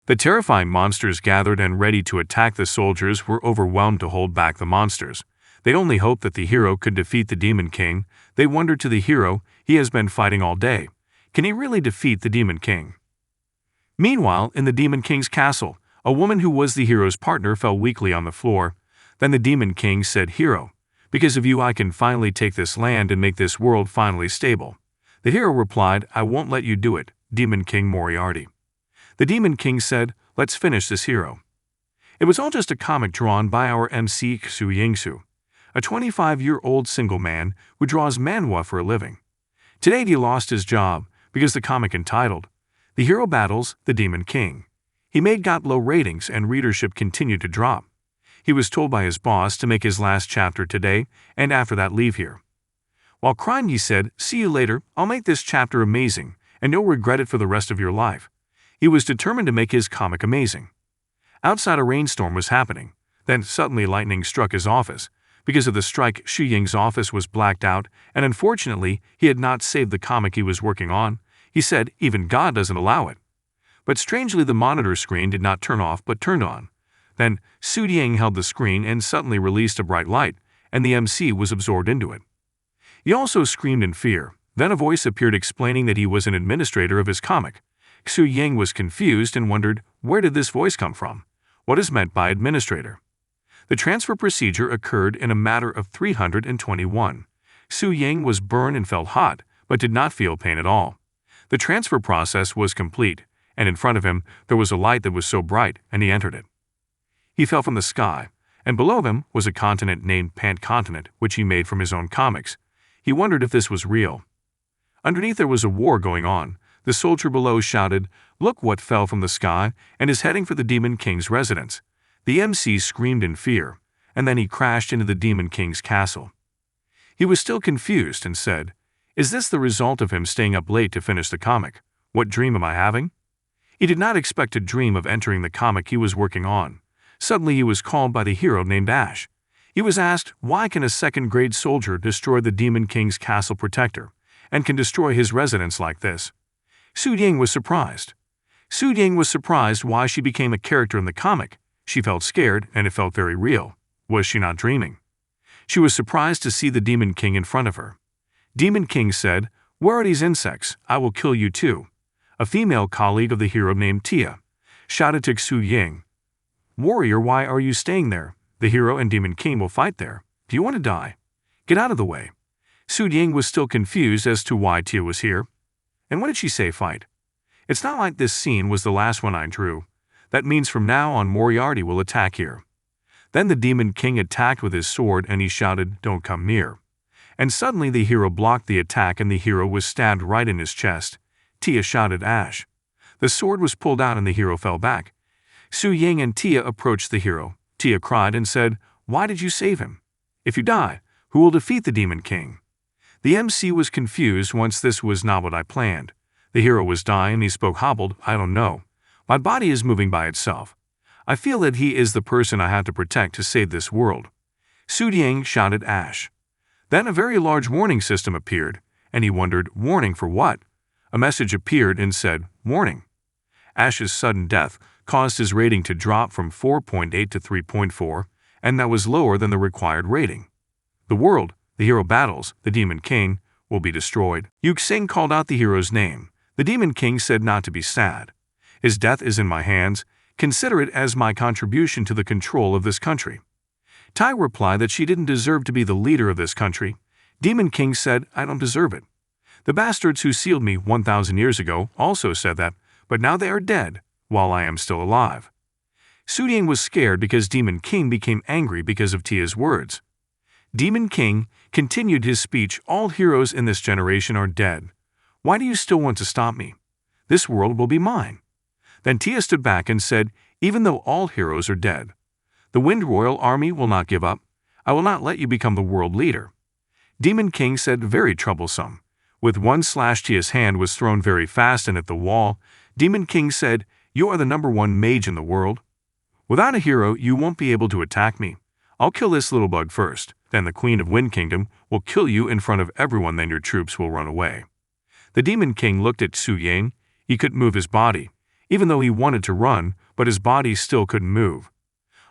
The terrifying monsters gathered and ready to attack the soldiers were overwhelmed to hold back the monsters. They only hoped that the hero could defeat the Demon King. They wondered to the hero, he has been fighting all day. Can he really defeat the Demon King? Meanwhile, in the Demon King's castle, a woman who was the hero's partner fell weakly on the floor. Then the Demon King said, "Hero, because of you I can finally take this land and make this world finally stable." The hero replied, "I won't let you do it, Demon King Moriarty." The Demon King said, "Let's finish this hero." It was all just a comic drawn by our MC Xu Yingsu, a 25-year-old single man who draws manhwa for a living. Today he lost his job because the comic entitled, "The Hero Battles the Demon King." He got low ratings and readership continued to drop. He was told by his boss to make his last chapter today and after that leave here. While crying he said, "See you later, I'll make this chapter amazing and you'll regret it for the rest of your life." He was determined to make his comic amazing. Outside a rainstorm was happening. Then suddenly lightning struck his office. Because of the strike, Xu Ying's office was blacked out, and unfortunately, he had not saved the comic he was working on. He said, "Even God doesn't allow it." But strangely, the monitor screen did not turn off but turned on. Then Xu Ying held the screen and suddenly released a bright light, and the MC was absorbed into it. He also screamed in fear. Then a voice appeared explaining that he was an administrator of his comic. Xu Ying was confused and wondered, where did this voice come from? What is meant by administrator? The transfer procedure occurred in a matter of 321. Xu Ying was burned and felt hot, but did not feel pain at all. The transfer process was complete, and in front of him there was a light that was so bright, and he entered it. He fell from the sky, and below him was a continent named Pant Continent, which he made from his own comics. He wondered if this was real. Underneath there was a war going on. The soldier below shouted, "Look what fell from the sky," and is heading for the Demon King's residence. The MC screamed in fear, and then he crashed into the Demon King's castle. He was still confused and said, "Is this the result of him staying up late to finish the comic? What dream am I having?" He did not expect to dream of entering the comic he was working on. Suddenly he was called by the hero named Ash. He was asked, why can a second-grade soldier destroy the Demon King's castle protector, and can destroy his residence like this? Xu Ying was surprised. Xu Ying was surprised why she became a character in the comic. She felt scared, and it felt very real. Was she not dreaming? She was surprised to see the Demon King in front of her. Demon King said, "Where are these insects? I will kill you too." A female colleague of the hero named Tia shouted to Xu Ying, "Warrior, why are you staying there? The hero and Demon King will fight there. Do you want to die? Get out of the way." Xu Ying was still confused as to why Tia was here. And what did she say, fight? It's not like this scene was the last one I drew. That means from now on Moriarty will attack here. Then the Demon King attacked with his sword and he shouted, "Don't come near." And suddenly the hero blocked the attack and the hero was stabbed right in his chest. Tia shouted, "Ash." The sword was pulled out and the hero fell back. Xu Ying and Tia approached the hero. Tia cried and said, "Why did you save him? If you die, who will defeat the Demon King?" The MC was confused once this was not what I planned. The hero was dying and he spoke hobbled, "I don't know. My body is moving by itself. I feel that he is the person I have to protect to save this world." Xu Ying shouted, "Ash." Then a very large warning system appeared, and he wondered, warning for what? A message appeared and said, "Warning." Ash's sudden death caused his rating to drop from 4.8 to 3.4, and that was lower than the required rating. The world, the hero battles, the Demon King, will be destroyed. Yu Xing called out the hero's name. The Demon King said not to be sad. His death is in my hands. Consider it as my contribution to the control of this country. Tai replied that she didn't deserve to be the leader of this country. Demon King said, "I don't deserve it. The bastards who sealed me 1,000 years ago also said that, but now they are dead, while I am still alive." Xu Ying was scared because Demon King became angry because of Tia's words. Demon King continued his speech, "All heroes in this generation are dead. Why do you still want to stop me? This world will be mine." Then Tia stood back and said, "Even though all heroes are dead, the Wind Royal Army will not give up. I will not let you become the world leader." Demon King said, "Very troublesome." With one slash, Tia's hand was thrown very fast and at the wall. Demon King said, "You are the #1 mage in the world. Without a hero, you won't be able to attack me. I'll kill this little bug first. Then the Queen of Wind Kingdom will kill you in front of everyone, then your troops will run away." The Demon King looked at Xu Ying. He couldn't move his body. even though he wanted to run, but his body still couldn't move.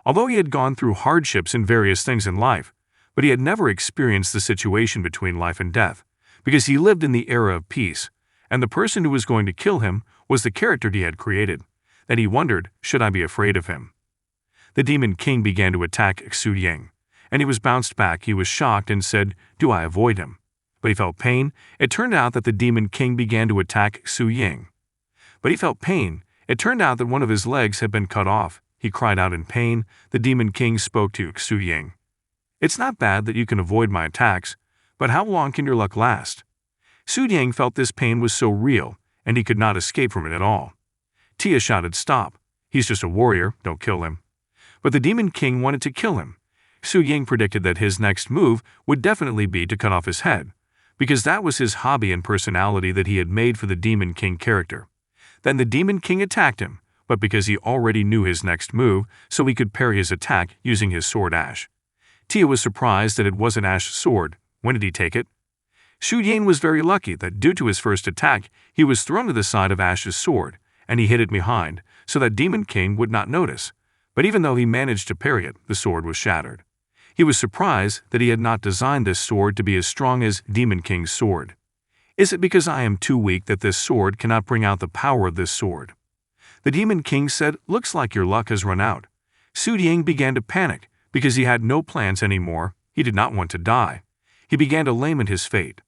Although he had gone through hardships and various things in life, but he had never experienced the situation between life and death, because he lived in the era of peace, and the person who was going to kill him was the character he had created. Then he wondered, should I be afraid of him? The Demon King began to attack Xu Yang, and he was bounced back. He was shocked and said, do I avoid him? But he felt pain. It turned out that the Demon King began to attack Xu Yang. But he felt pain. It turned out that one of his legs had been cut off. He cried out in pain. The Demon King spoke to Xu Yang. It's not bad that you can avoid my attacks, but how long can your luck last? Xu Yang felt this pain was so real, and he could not escape from it at all. Tia shouted, stop. He's just a warrior, don't kill him. But the Demon King wanted to kill him. Xu Yang predicted that his next move would definitely be to cut off his head, because that was his hobby and personality that he had made for the Demon King character. Then the Demon King attacked him, but because he already knew his next move, so he could parry his attack using his sword Ash. Tia was surprised that it wasn't Ash's sword. When did he take it? Xu Yang was very lucky that due to his first attack, he was thrown to the side of Ash's sword, and he hit it behind, so that Demon King would not notice. But even though he managed to parry it, the sword was shattered. He was surprised that he had not designed this sword to be as strong as Demon King's sword. Is it because I am too weak that this sword cannot bring out the power of this sword? The Demon King said, looks like your luck has run out. Xu Yang began to panic because he had no plans anymore. He did not want to die. He began to lament his fate.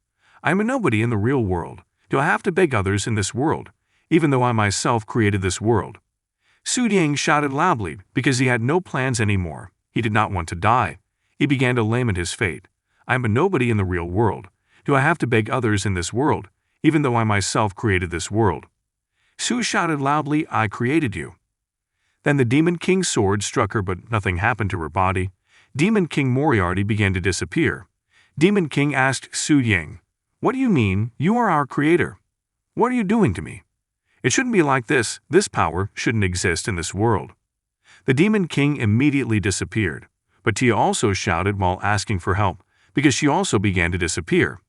I am a nobody in the real world. Do I have to beg others in this world, even though I myself created this world? Xu Yang shouted loudly because he had no plans anymore. He did not want to die. He began to lament his fate. I am a nobody in the real world. Do I have to beg others in this world, even though I myself created this world? Xu shouted loudly, I created you. Then the Demon King's sword struck her, but nothing happened to her body. Demon King Moriarty began to disappear. Demon King asked Xu Yang, what do you mean? You are our creator. What are you doing to me? It shouldn't be like this. This power shouldn't exist in this world. The Demon King immediately disappeared, but Tia also shouted while asking for help, because she also began to disappear.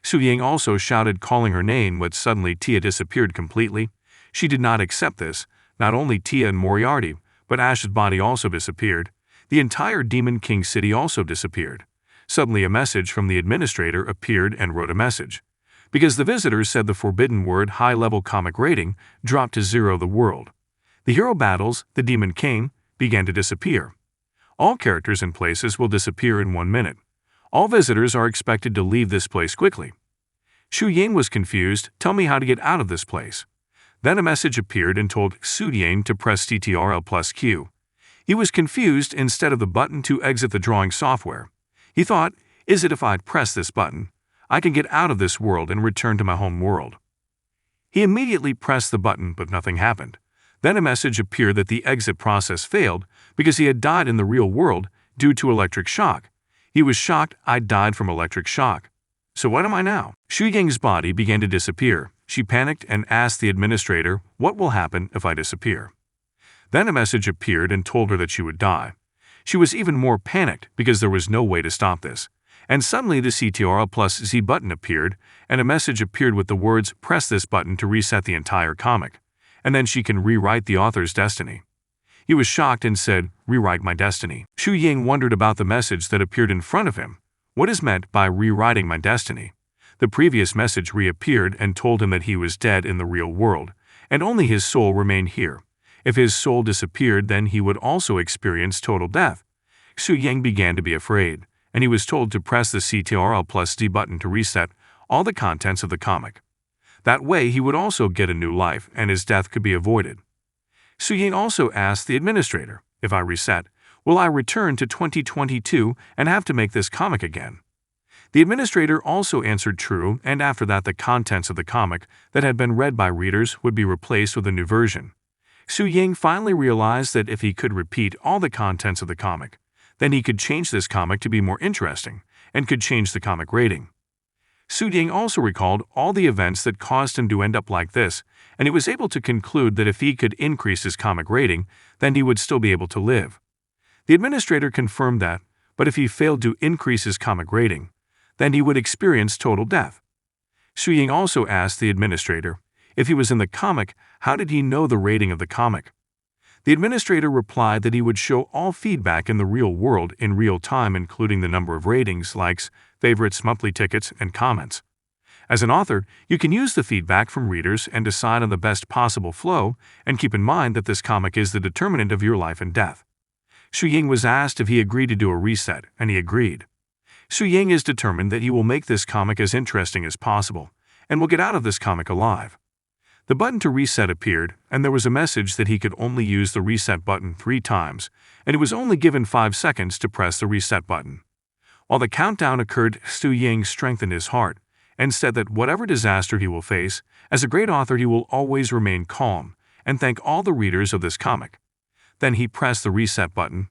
Xu Yang also shouted, calling her name, but suddenly Tia disappeared completely. She did not accept this. Not only Tia and Moriarty, but Ash's body also disappeared. The entire Demon King city also disappeared. Suddenly a message from the administrator appeared and wrote a message. Because the visitors said the forbidden word high-level comic rating dropped to 0 the world. The hero battles, the Demon King, began to disappear. All characters and places will disappear in 1 minute. All visitors are expected to leave this place quickly. Xu Yang was confused. Tell me how to get out of this place. Then a message appeared and told Xu Yang to press Ctrl plus Q. He was confused. Instead of the button to exit the drawing software, he thought, is it if I press this button, I can get out of this world and return to my home world? He immediately pressed the button, but nothing happened. Then a message appeared that the exit process failed because he had died in the real world due to electric shock. He was shocked. I died from electric shock. So what am I now? Xu Yang's body began to disappear. She panicked and asked the administrator, what will happen if I disappear? Then a message appeared and told her that she would die. She was even more panicked because there was no way to stop this. And suddenly the Ctrl plus Z button appeared, and a message appeared with the words, press this button to reset the entire comic, and then she can rewrite the author's destiny. He was shocked and said, rewrite my destiny. Xu Yang wondered about the message that appeared in front of him. What is meant by rewriting my destiny? The previous message reappeared and told him that he was dead in the real world, and only his soul remained here. If his soul disappeared, then he would also experience total death. Xu Yang began to be afraid, and he was told to press the Ctrl plus D button to reset all the contents of the comic. That way he would also get a new life and his death could be avoided. Xu Yang also asked the administrator, if I reset, will I return to 2022 and have to make this comic again? The administrator also answered true, and after that the contents of the comic that had been read by readers would be replaced with a new version. Xu Yang finally realized that if he could repeat all the contents of the comic, then he could change this comic to be more interesting and could change the comic rating. Xu Yang also recalled all the events that caused him to end up like this, and he was able to conclude that if he could increase his comic rating, then he would still be able to live. The administrator confirmed that, but if he failed to increase his comic rating, then he would experience total death. Xu Yang also asked the administrator, If he was in the comic, how did he know the rating of the comic? The administrator replied that he would show all feedback in the real world in real time, including the number of ratings, likes, favorites, monthly tickets, and comments. As an author, you can use the feedback from readers and decide on the best possible flow, and keep in mind that this comic is the determinant of your life and death. Xu Ying was asked if he agreed to do a reset, and he agreed. Xu Ying is determined that he will make this comic as interesting as possible, and will get out of this comic alive. The button to reset appeared, and there was a message that he could only use the reset button 3 times, and he was only given 5 seconds to press the reset button. While the countdown occurred, Xu Ying strengthened his heart, and said that whatever disaster he will face, as a great author he will always remain calm, and thank all the readers of this comic. Then he pressed the reset button.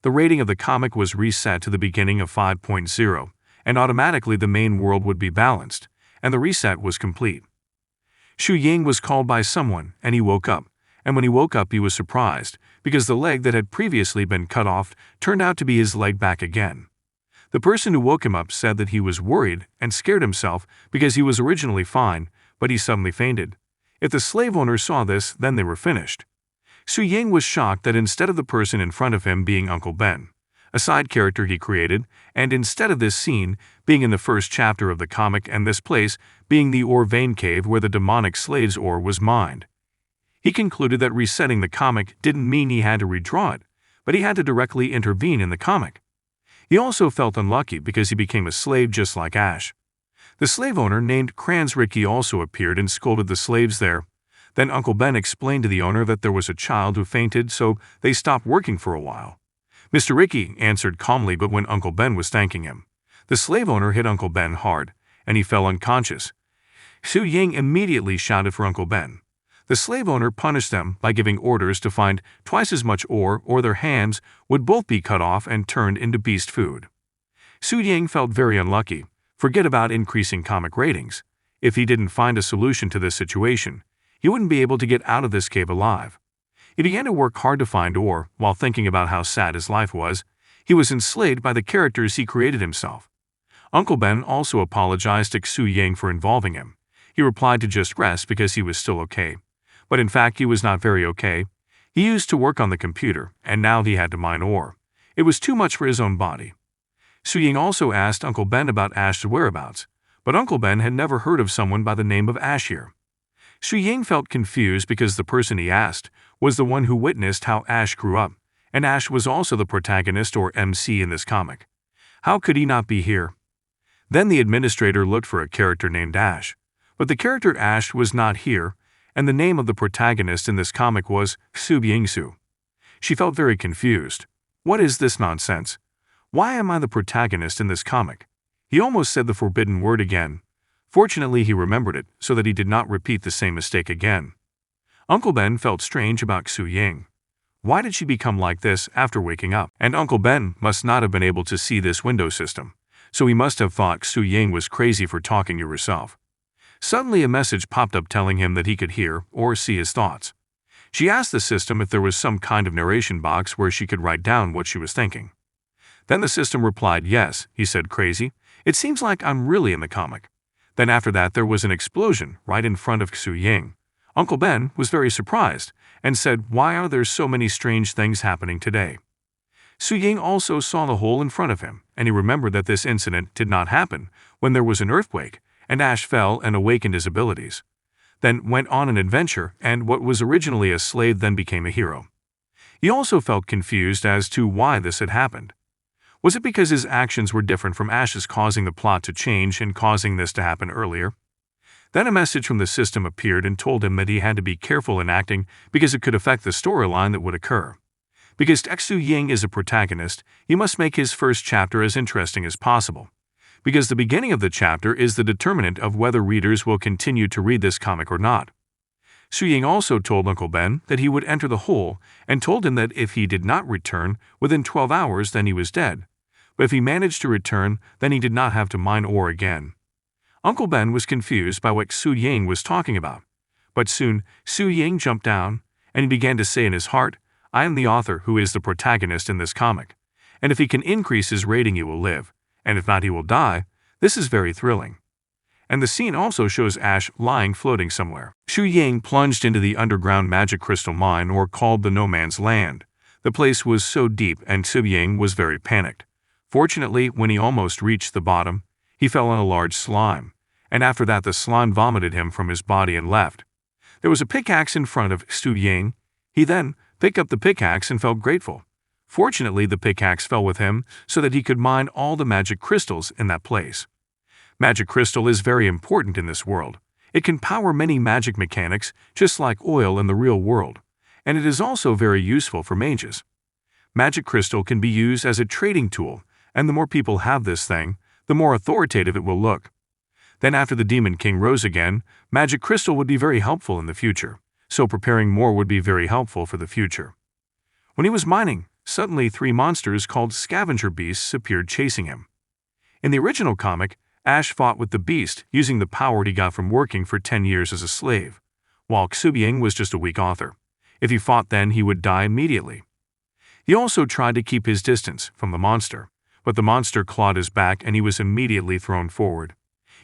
The rating of the comic was reset to the beginning of 5.0, and automatically the main world would be balanced, and the reset was complete. Xu Ying was called by someone, and he woke up, and when he woke up he was surprised, because the leg that had previously been cut off turned out to be his leg back again. The person who woke him up said that he was worried and scared himself because he was originally fine, but he suddenly fainted. If the slave owners saw this, then they were finished. Xu Ying was shocked that instead of the person in front of him being Uncle Ben, a side character he created, and instead of this scene being in the first chapter of the comic and this place being the Ore Vein Cave where the demonic slave's ore was mined. He concluded that resetting the comic didn't mean he had to redraw it, but he had to directly intervene in the comic. He also felt unlucky because he became a slave just like Ash. The slave owner named Kranz Ricky also appeared and scolded the slaves there. Then Uncle Ben explained to the owner that there was a child who fainted, so they stopped working for a while. Mr. Ricky answered calmly, but when Uncle Ben was thanking him, the slave owner hit Uncle Ben hard, and he fell unconscious. Xu Ying immediately shouted for Uncle Ben. The slave owner punished them by giving orders to find twice as much ore, or their hands would both be cut off and turned into beast food. Xu Ying felt very unlucky. Forget about increasing comic ratings. If he didn't find a solution to this situation, he wouldn't be able to get out of this cave alive. He began to work hard to find ore, while thinking about how sad his life was. He was enslaved by the characters he created himself. Uncle Ben also apologized to Xu Ying for involving him. He replied to just rest because he was still okay. But in fact he was not very okay. He used to work on the computer, and now he had to mine ore. It was too much for his own body. Xu Ying also asked Uncle Ben about Ash's whereabouts, but Uncle Ben had never heard of someone by the name of Ash here. Xu Ying felt confused because the person he asked was the one who witnessed how Ash grew up, and Ash was also the protagonist or MC in this comic. How could he not be here? Then the administrator looked for a character named Ash, but the character Ash was not here, and the name of the protagonist in this comic was Xu Bingsu. She felt very confused. What is this nonsense? Why am I the protagonist in this comic? He almost said the forbidden word again. Fortunately, he remembered it so that he did not repeat the same mistake again. Uncle Ben felt strange about Xu Ying. Why did she become like this after waking up? And Uncle Ben must not have been able to see this window system, so he must have thought Xu Ying was crazy for talking to herself. Suddenly a message popped up telling him that he could hear or see his thoughts. She asked the system if there was some kind of narration box where she could write down what she was thinking. Then the system replied, "Yes," he said, "crazy. It seems like I'm really in the comic." Then after that there was an explosion right in front of Xu Ying. Uncle Ben was very surprised and said, "Why are there so many strange things happening today?" Xu Ying also saw the hole in front of him, and he remembered that this incident did not happen when there was an earthquake, and Ash fell and awakened his abilities. Then went on an adventure, and what was originally a slave then became a hero. He also felt confused as to why this had happened. Was it because his actions were different from Ash's causing the plot to change and causing this to happen earlier? Then a message from the system appeared and told him that he had to be careful in acting because it could affect the storyline that would occur. Because Xu Ying is a protagonist, he must make his first chapter as interesting as possible. Because the beginning of the chapter is the determinant of whether readers will continue to read this comic or not. Xu Ying also told Uncle Ben that he would enter the hole and told him that if he did not return within 12 hours then he was dead. But if he managed to return, then he did not have to mine ore again. Uncle Ben was confused by what Xu Ying was talking about. But soon, Xu Ying jumped down, and he began to say in his heart, "I am the author who is the protagonist in this comic. And if he can increase his rating he will live, and if not he will die. This is very thrilling." and the scene also shows Ash lying floating somewhere. Xu Yang plunged into the underground magic crystal mine, or called the No Man's Land. The place was so deep and Xu Yang was very panicked. Fortunately, when he almost reached the bottom, he fell on a large slime, and after that the slime vomited him from his body and left. There was a pickaxe in front of Xu Yang. He then picked up the pickaxe and felt grateful. Fortunately, the pickaxe fell with him so that he could mine all the magic crystals in that place. Magic crystal is very important in this world. It can power many magic mechanics, just like oil in the real world, and it is also very useful for mages. Magic crystal can be used as a trading tool, and the more people have this thing, the more authoritative it will look. Then after the Demon King rose again, magic crystal would be very helpful in the future, so preparing more would be very helpful for the future. When he was mining, suddenly 3 monsters called scavenger beasts appeared chasing him. In the original comic, Ash fought with the beast using the power he got from working for 10 years as a slave, while Xu Yang was just a weak author. If he fought then, he would die immediately. He also tried to keep his distance from the monster, but the monster clawed his back and he was immediately thrown forward.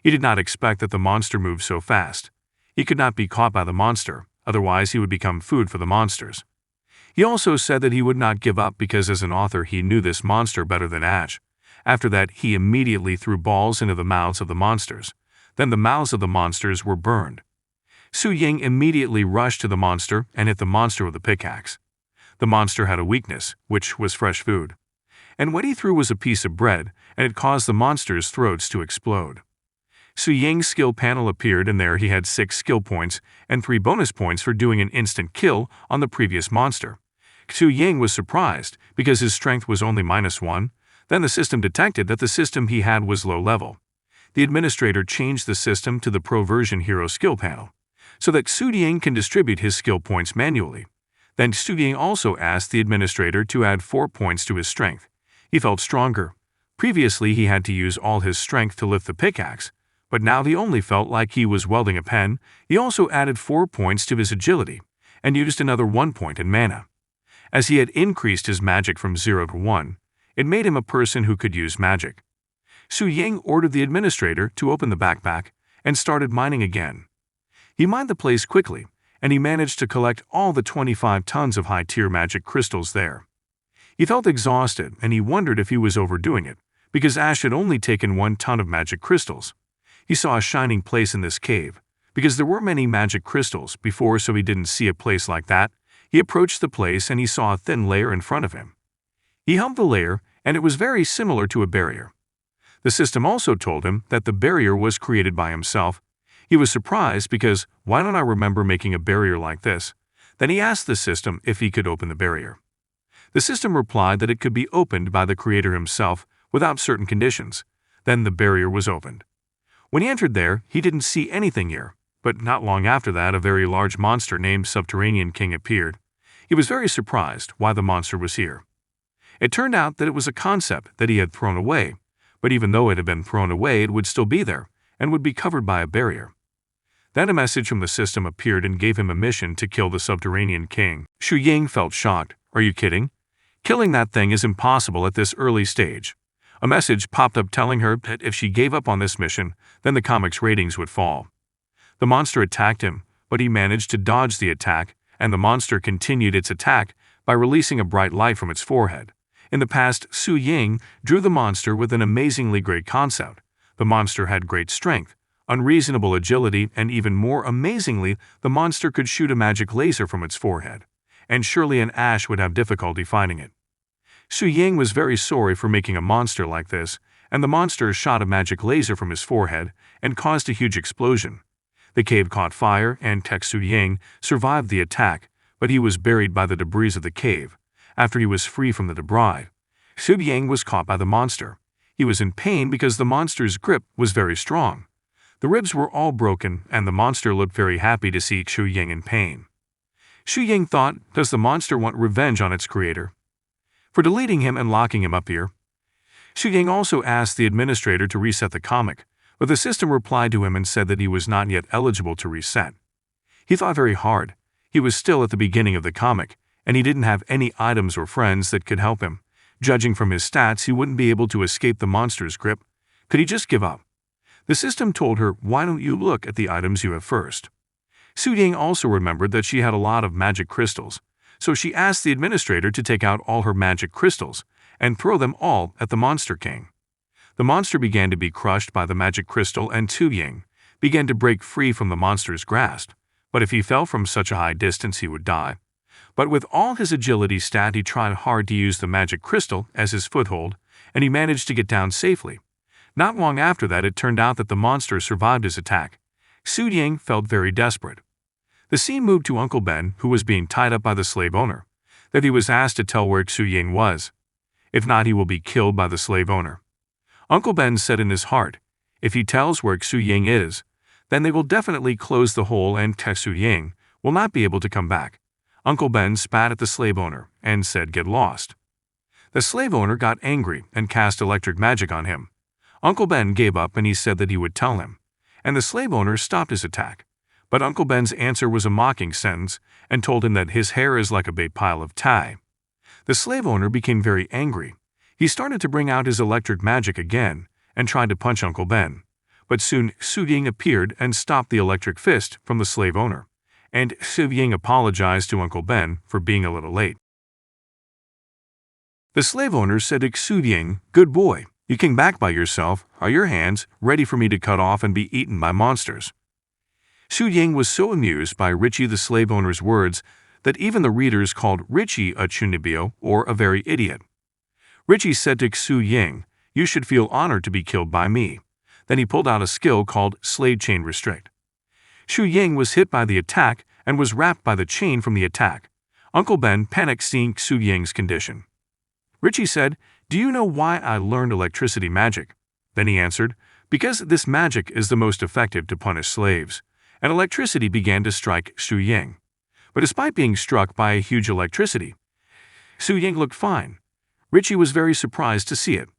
He did not expect that the monster moved so fast. He could not be caught by the monster, otherwise he would become food for the monsters. He also said that he would not give up because as an author he knew this monster better than Ash. After that, he immediately threw balls into the mouths of the monsters. Then the mouths of the monsters were burned. Xu Yang immediately rushed to the monster and hit the monster with a pickaxe. The monster had a weakness, which was fresh food. And what he threw was a piece of bread, and it caused the monster's throats to explode. Xu Yang's skill panel appeared, and there he had 6 skill points and 3 bonus points for doing an instant kill on the previous monster. Xu Yang was surprised because his strength was only -1. Then the system detected that the system he had was low level. The administrator changed the system to the Pro version hero skill panel, so that Xu Yang can distribute his skill points manually. Then Xu Yang also asked the administrator to add 4 points to his strength. He felt stronger. Previously he had to use all his strength to lift the pickaxe, but now he only felt like he was welding a pen. He also added 4 points to his agility, and used another 1 point in mana. As he had increased his magic from 0 to 1, it made him a person who could use magic. Xu Yang ordered the administrator to open the backpack and started mining again. He mined the place quickly, and he managed to collect all the 25 tons of high-tier magic crystals there. He felt exhausted, and he wondered if he was overdoing it, because Ash had only taken 1 ton of magic crystals. He saw a shining place in this cave, because there were many magic crystals before, so he didn't see a place like that. He approached the place and he saw a thin layer in front of him. He held the layer, and it was very similar to a barrier. The system also told him that the barrier was created by himself. He was surprised because, why don't I remember making a barrier like this? Then he asked the system if he could open the barrier. The system replied that it could be opened by the creator himself without certain conditions. Then the barrier was opened. When he entered there, he didn't see anything here, but not long after that a very large monster named Subterranean King appeared. He was very surprised why the monster was here. It turned out that it was a concept that he had thrown away, but even though it had been thrown away, it would still be there and would be covered by a barrier. Then a message from the system appeared and gave him a mission to kill the Subterranean King. Xu Yang felt shocked. Are you kidding? Killing that thing is impossible at this early stage. A message popped up telling her that if she gave up on this mission, then the comic's ratings would fall. The monster attacked him, but he managed to dodge the attack, and the monster continued its attack by releasing a bright light from its forehead. In the past, Xu Yang drew the monster with an amazingly great concept. The monster had great strength, unreasonable agility, and even more amazingly, the monster could shoot a magic laser from its forehead, and surely an Ash would have difficulty finding it. Xu Yang was very sorry for making a monster like this, and the monster shot a magic laser from his forehead and caused a huge explosion. The cave caught fire, and Xu Yang survived the attack, but he was buried by the debris of the cave. After he was free from the debris, Xu Yang was caught by the monster. He was in pain because the monster's grip was very strong. The ribs were all broken, and the monster looked very happy to see Xu Yang in pain. Xu Yang thought, does the monster want revenge on its creator for deleting him and locking him up here? Xu Yang also asked the administrator to reset the comic, but the system replied to him and said that he was not yet eligible to reset. He thought very hard. He was still at the beginning of the comic, and he didn't have any items or friends that could help him. Judging from his stats, he wouldn't be able to escape the monster's grip. Could he just give up? The system told her, "Why don't you look at the items you have first?" Su Ying also remembered that she had a lot of magic crystals, so she asked the administrator to take out all her magic crystals and throw them all at the Monster King. The monster began to be crushed by the magic crystal, and Su Ying began to break free from the monster's grasp, but if he fell from such a high distance he would die. But with all his agility stat, he tried hard to use the magic crystal as his foothold, and he managed to get down safely. Not long after that, it turned out that the monster survived his attack. Su Ying felt very desperate. The scene moved to Uncle Ben, who was being tied up by the slave owner, that he was asked to tell where Su Ying was. If not, he will be killed by the slave owner. Uncle Ben said in his heart, if he tells where Su Ying is, then they will definitely close the hole and Su Ying will not be able to come back. Uncle Ben spat at the slave owner and said, "Get lost." The slave owner got angry and cast electric magic on him. Uncle Ben gave up and he said that he would tell him, and the slave owner stopped his attack. But Uncle Ben's answer was a mocking sentence and told him that his hair is like a big pile of tie. The slave owner became very angry. He started to bring out his electric magic again and tried to punch Uncle Ben. But soon Su Ying appeared and stopped the electric fist from the slave owner, and Su Ying apologized to Uncle Ben for being a little late. The slave owner said to Su Ying, "Good boy, you came back by yourself. Are your hands ready for me to cut off and be eaten by monsters?" Su Ying was so amused by Richie the slave owner's words that even the readers called Richie a chunibyo, or a very idiot. Richie said to Su Ying, "You should feel honored to be killed by me." Then he pulled out a skill called Slave Chain Restrict. Su Ying was hit by the attack and was wrapped by the chain from the attack. Uncle Ben panicked seeing Su Ying's condition. Richie said, "Do you know why I learned electricity magic?" Then he answered, "Because this magic is the most effective to punish slaves." And electricity began to strike Su Ying. But despite being struck by a huge electricity, Su Ying looked fine. Richie was very surprised to see it.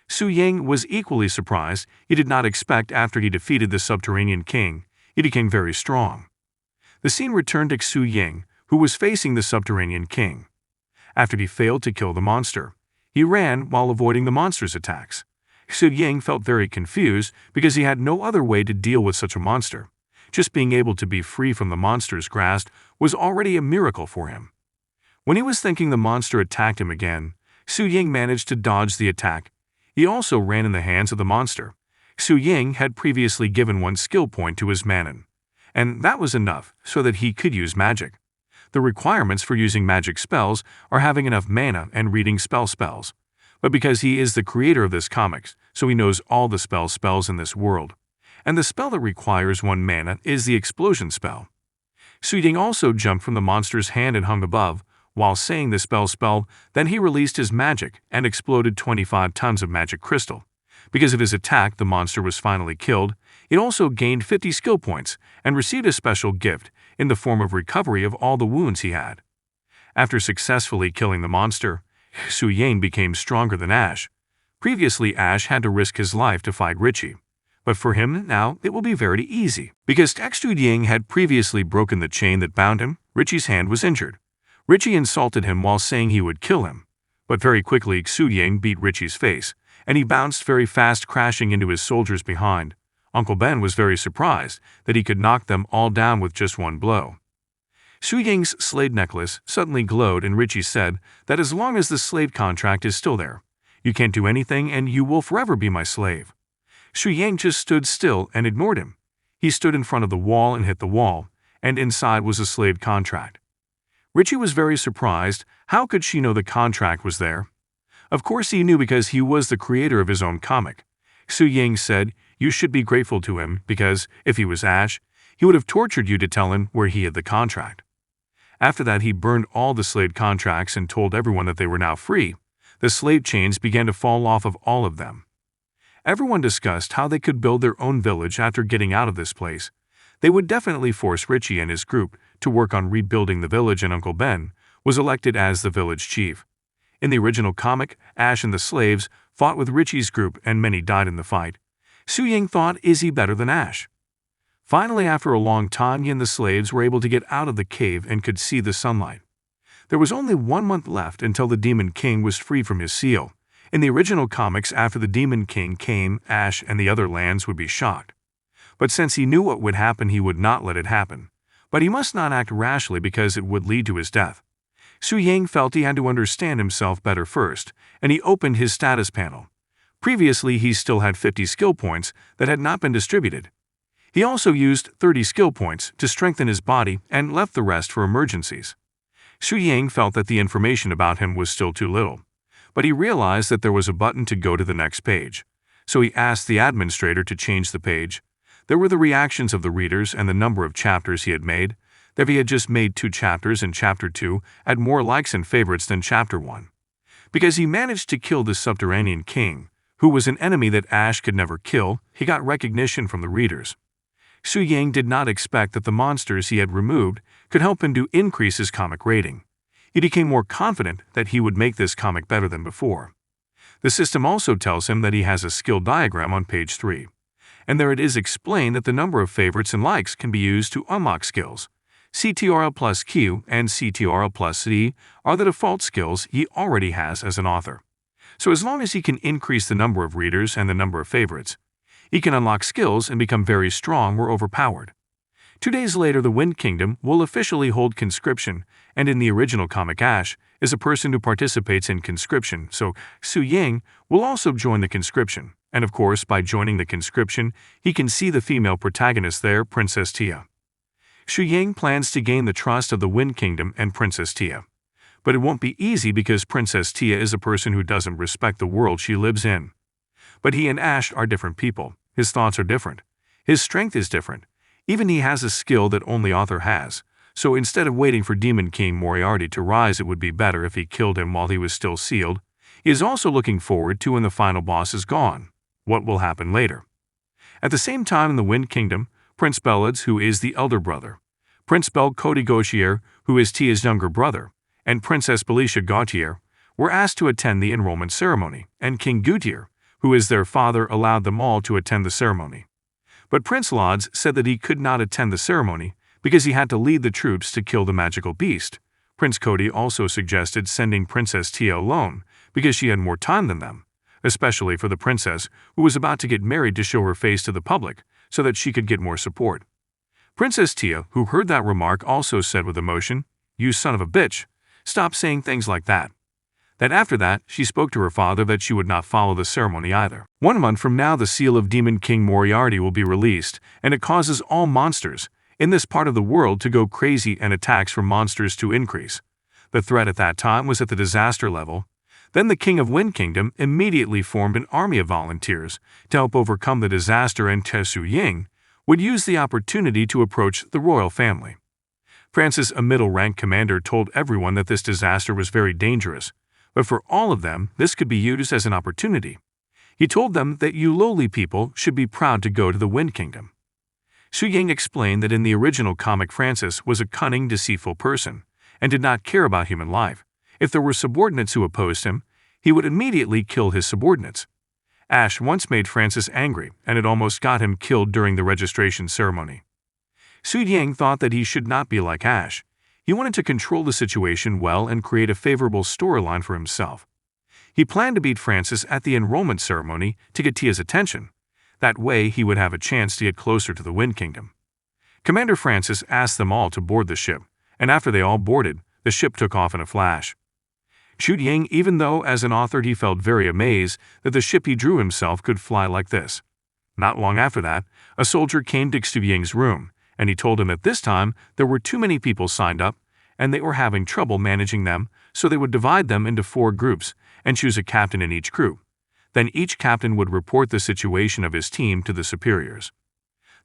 Su Ying was equally surprised. He did not expect after he defeated the subterranean king, he became very strong. The scene returned to Su Ying, who was facing the subterranean king. After he failed to kill the monster, he ran while avoiding the monster's attacks. Su Ying felt very confused because he had no other way to deal with such a monster. Just being able to be free from the monster's grasp was already a miracle for him. When he was thinking the monster attacked him again, Su Ying managed to dodge the attack. He also ran in the hands of the monster. Su Ying had previously given one skill point to his manon, and that was enough so that he could use magic. The requirements for using magic spells are having enough mana and reading spells. But because he is the creator of this comics, so he knows all the spells in this world. And the spell that requires 1 mana is the explosion spell. Su Ying also jumped from the monster's hand and hung above. While saying the spell, then he released his magic and exploded 25 tons of magic crystal. Because of his attack, the monster was finally killed. It also gained 50 skill points and received a special gift in the form of recovery of all the wounds he had. After successfully killing the monster, Su Ying became stronger than Ash. Previously, Ash had to risk his life to fight Richie. But for him now, it will be very easy. Because Su Ying had previously broken the chain that bound him, Richie's hand was injured. Richie insulted him while saying he would kill him. But very quickly, Su Ying beat Richie's face, and he bounced very fast, crashing into his soldiers behind. Uncle Ben was very surprised that he could knock them all down with just one blow. Su Ying's slave necklace suddenly glowed, and Richie said that as long as the slave contract is still there, you can't do anything and you will forever be my slave. Su Ying just stood still and ignored him. He stood in front of the wall and hit the wall, and inside was a slave contract. Richie was very surprised. How could she know the contract was there? Of course he knew because he was the creator of his own comic. Su Ying said, "You should be grateful to him because, if he was Ash, he would have tortured you to tell him where he had the contract." After that, he burned all the slave contracts and told everyone that they were now free. The slave chains began to fall off of all of them. Everyone discussed how they could build their own village after getting out of this place. They would definitely force Richie and his group to work on rebuilding the village, and Uncle Ben was elected as the village chief. In the original comic, Ash and the slaves fought with Richie's group and many died in the fight. Su Ying thought, is he better than Ash? Finally, after a long time, he and the slaves were able to get out of the cave and could see the sunlight. There was only 1 month left until the Demon King was free from his seal. In the original comics, after the Demon King came, Ash and the other lands would be shocked. But since he knew what would happen, he would not let it happen. But he must not act rashly because it would lead to his death. Su Yang felt he had to understand himself better first, and he opened his status panel. Previously, he still had 50 skill points that had not been distributed. He also used 30 skill points to strengthen his body and left the rest for emergencies. Su Yang felt that the information about him was still too little, but he realized that there was a button to go to the next page. So he asked the administrator to change the page. There were the reactions of the readers and the number of chapters he had made. If he had just made 2 chapters and Chapter 2 had more likes and favorites than Chapter 1. Because he managed to kill the subterranean king, who was an enemy that Ash could never kill, he got recognition from the readers. Su Yang did not expect that the monsters he had removed could help him to increase his comic rating. He became more confident that he would make this comic better than before. The system also tells him that he has a skill diagram on page 3. And there it is explained that the number of favorites and likes can be used to unlock skills. CTRL plus Q and CTRL plus C are the default skills he already has as an author. So as long as he can increase the number of readers and the number of favorites, he can unlock skills and become very strong or overpowered. 2 days later, the Wind Kingdom will officially hold conscription, and in the original comic, Ash is a person who participates in conscription, so Su Yang will also join the conscription, and of course, by joining the conscription, he can see the female protagonist there, Princess Tia. Su Yang plans to gain the trust of the Wind Kingdom and Princess Tia. But it won't be easy because Princess Tia is a person who doesn't respect the world she lives in. But he and Ash are different people. His thoughts are different. His strength is different. Even he has a skill that only Arthur has. So instead of waiting for Demon King Moriarty to rise, it would be better if he killed him while he was still sealed. He is also looking forward to when the final boss is gone. What will happen later? At the same time in the Wind Kingdom, Prince Belids, who is the elder brother, Prince Belcody Gautier, who is Tia's younger brother, and Princess Belicia Gautier were asked to attend the enrollment ceremony, and King Gautier, who is their father, allowed them all to attend the ceremony. But Prince Lods said that he could not attend the ceremony because he had to lead the troops to kill the magical beast. Prince Cody also suggested sending Princess Tia alone because she had more time than them, especially for the princess who was about to get married, to show her face to the public so that she could get more support. Princess Tia, who heard that remark, also said with emotion, "You son of a bitch, stop saying things like that." That after that, she spoke to her father that she would not follow the ceremony either. 1 month from now, the seal of Demon King Moriarty will be released, and it causes all monsters in this part of the world to go crazy and attacks from monsters to increase. The threat at that time was at the disaster level. Then the King of Wind Kingdom immediately formed an army of volunteers to help overcome the disaster, and Su Yang would use the opportunity to approach the royal family. Francis, a middle-rank commander, told everyone that this disaster was very dangerous, but for all of them, this could be used as an opportunity. He told them that you lowly people should be proud to go to the Wind Kingdom. Su Yang explained that in the original comic, Francis was a cunning, deceitful person and did not care about human life. If there were subordinates who opposed him, he would immediately kill his subordinates. Ash once made Francis angry, and it almost got him killed during the registration ceremony. Su Yang thought that he should not be like Ash. He wanted to control the situation well and create a favorable storyline for himself. He planned to beat Francis at the enrollment ceremony to get Tia's attention. That way, he would have a chance to get closer to the Wind Kingdom. Commander Francis asked them all to board the ship, and after they all boarded, the ship took off in a flash. Su Yang, even though as an author he felt very amazed that the ship he drew himself could fly like this. Not long after that, a soldier came to Su Yang's room, and he told him that this time there were too many people signed up, and they were having trouble managing them, so they would divide them into 4 groups and choose a captain in each group. Then each captain would report the situation of his team to the superiors.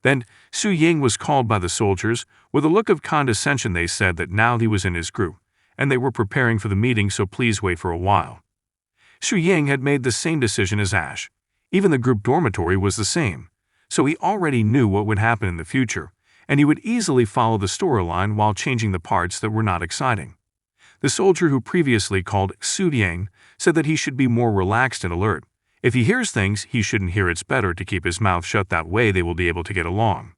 Then Su Yang was called by the soldiers. With a look of condescension, they said that now he was in his group, and they were preparing for the meeting, so please wait for a while. Su Yang had made the same decision as Ash. Even the group dormitory was the same, so he already knew what would happen in the future, and he would easily follow the storyline while changing the parts that were not exciting. The soldier who previously called Su Yang said that he should be more relaxed and alert. If he hears things he shouldn't hear, it's better to keep his mouth shut, that way they will be able to get along.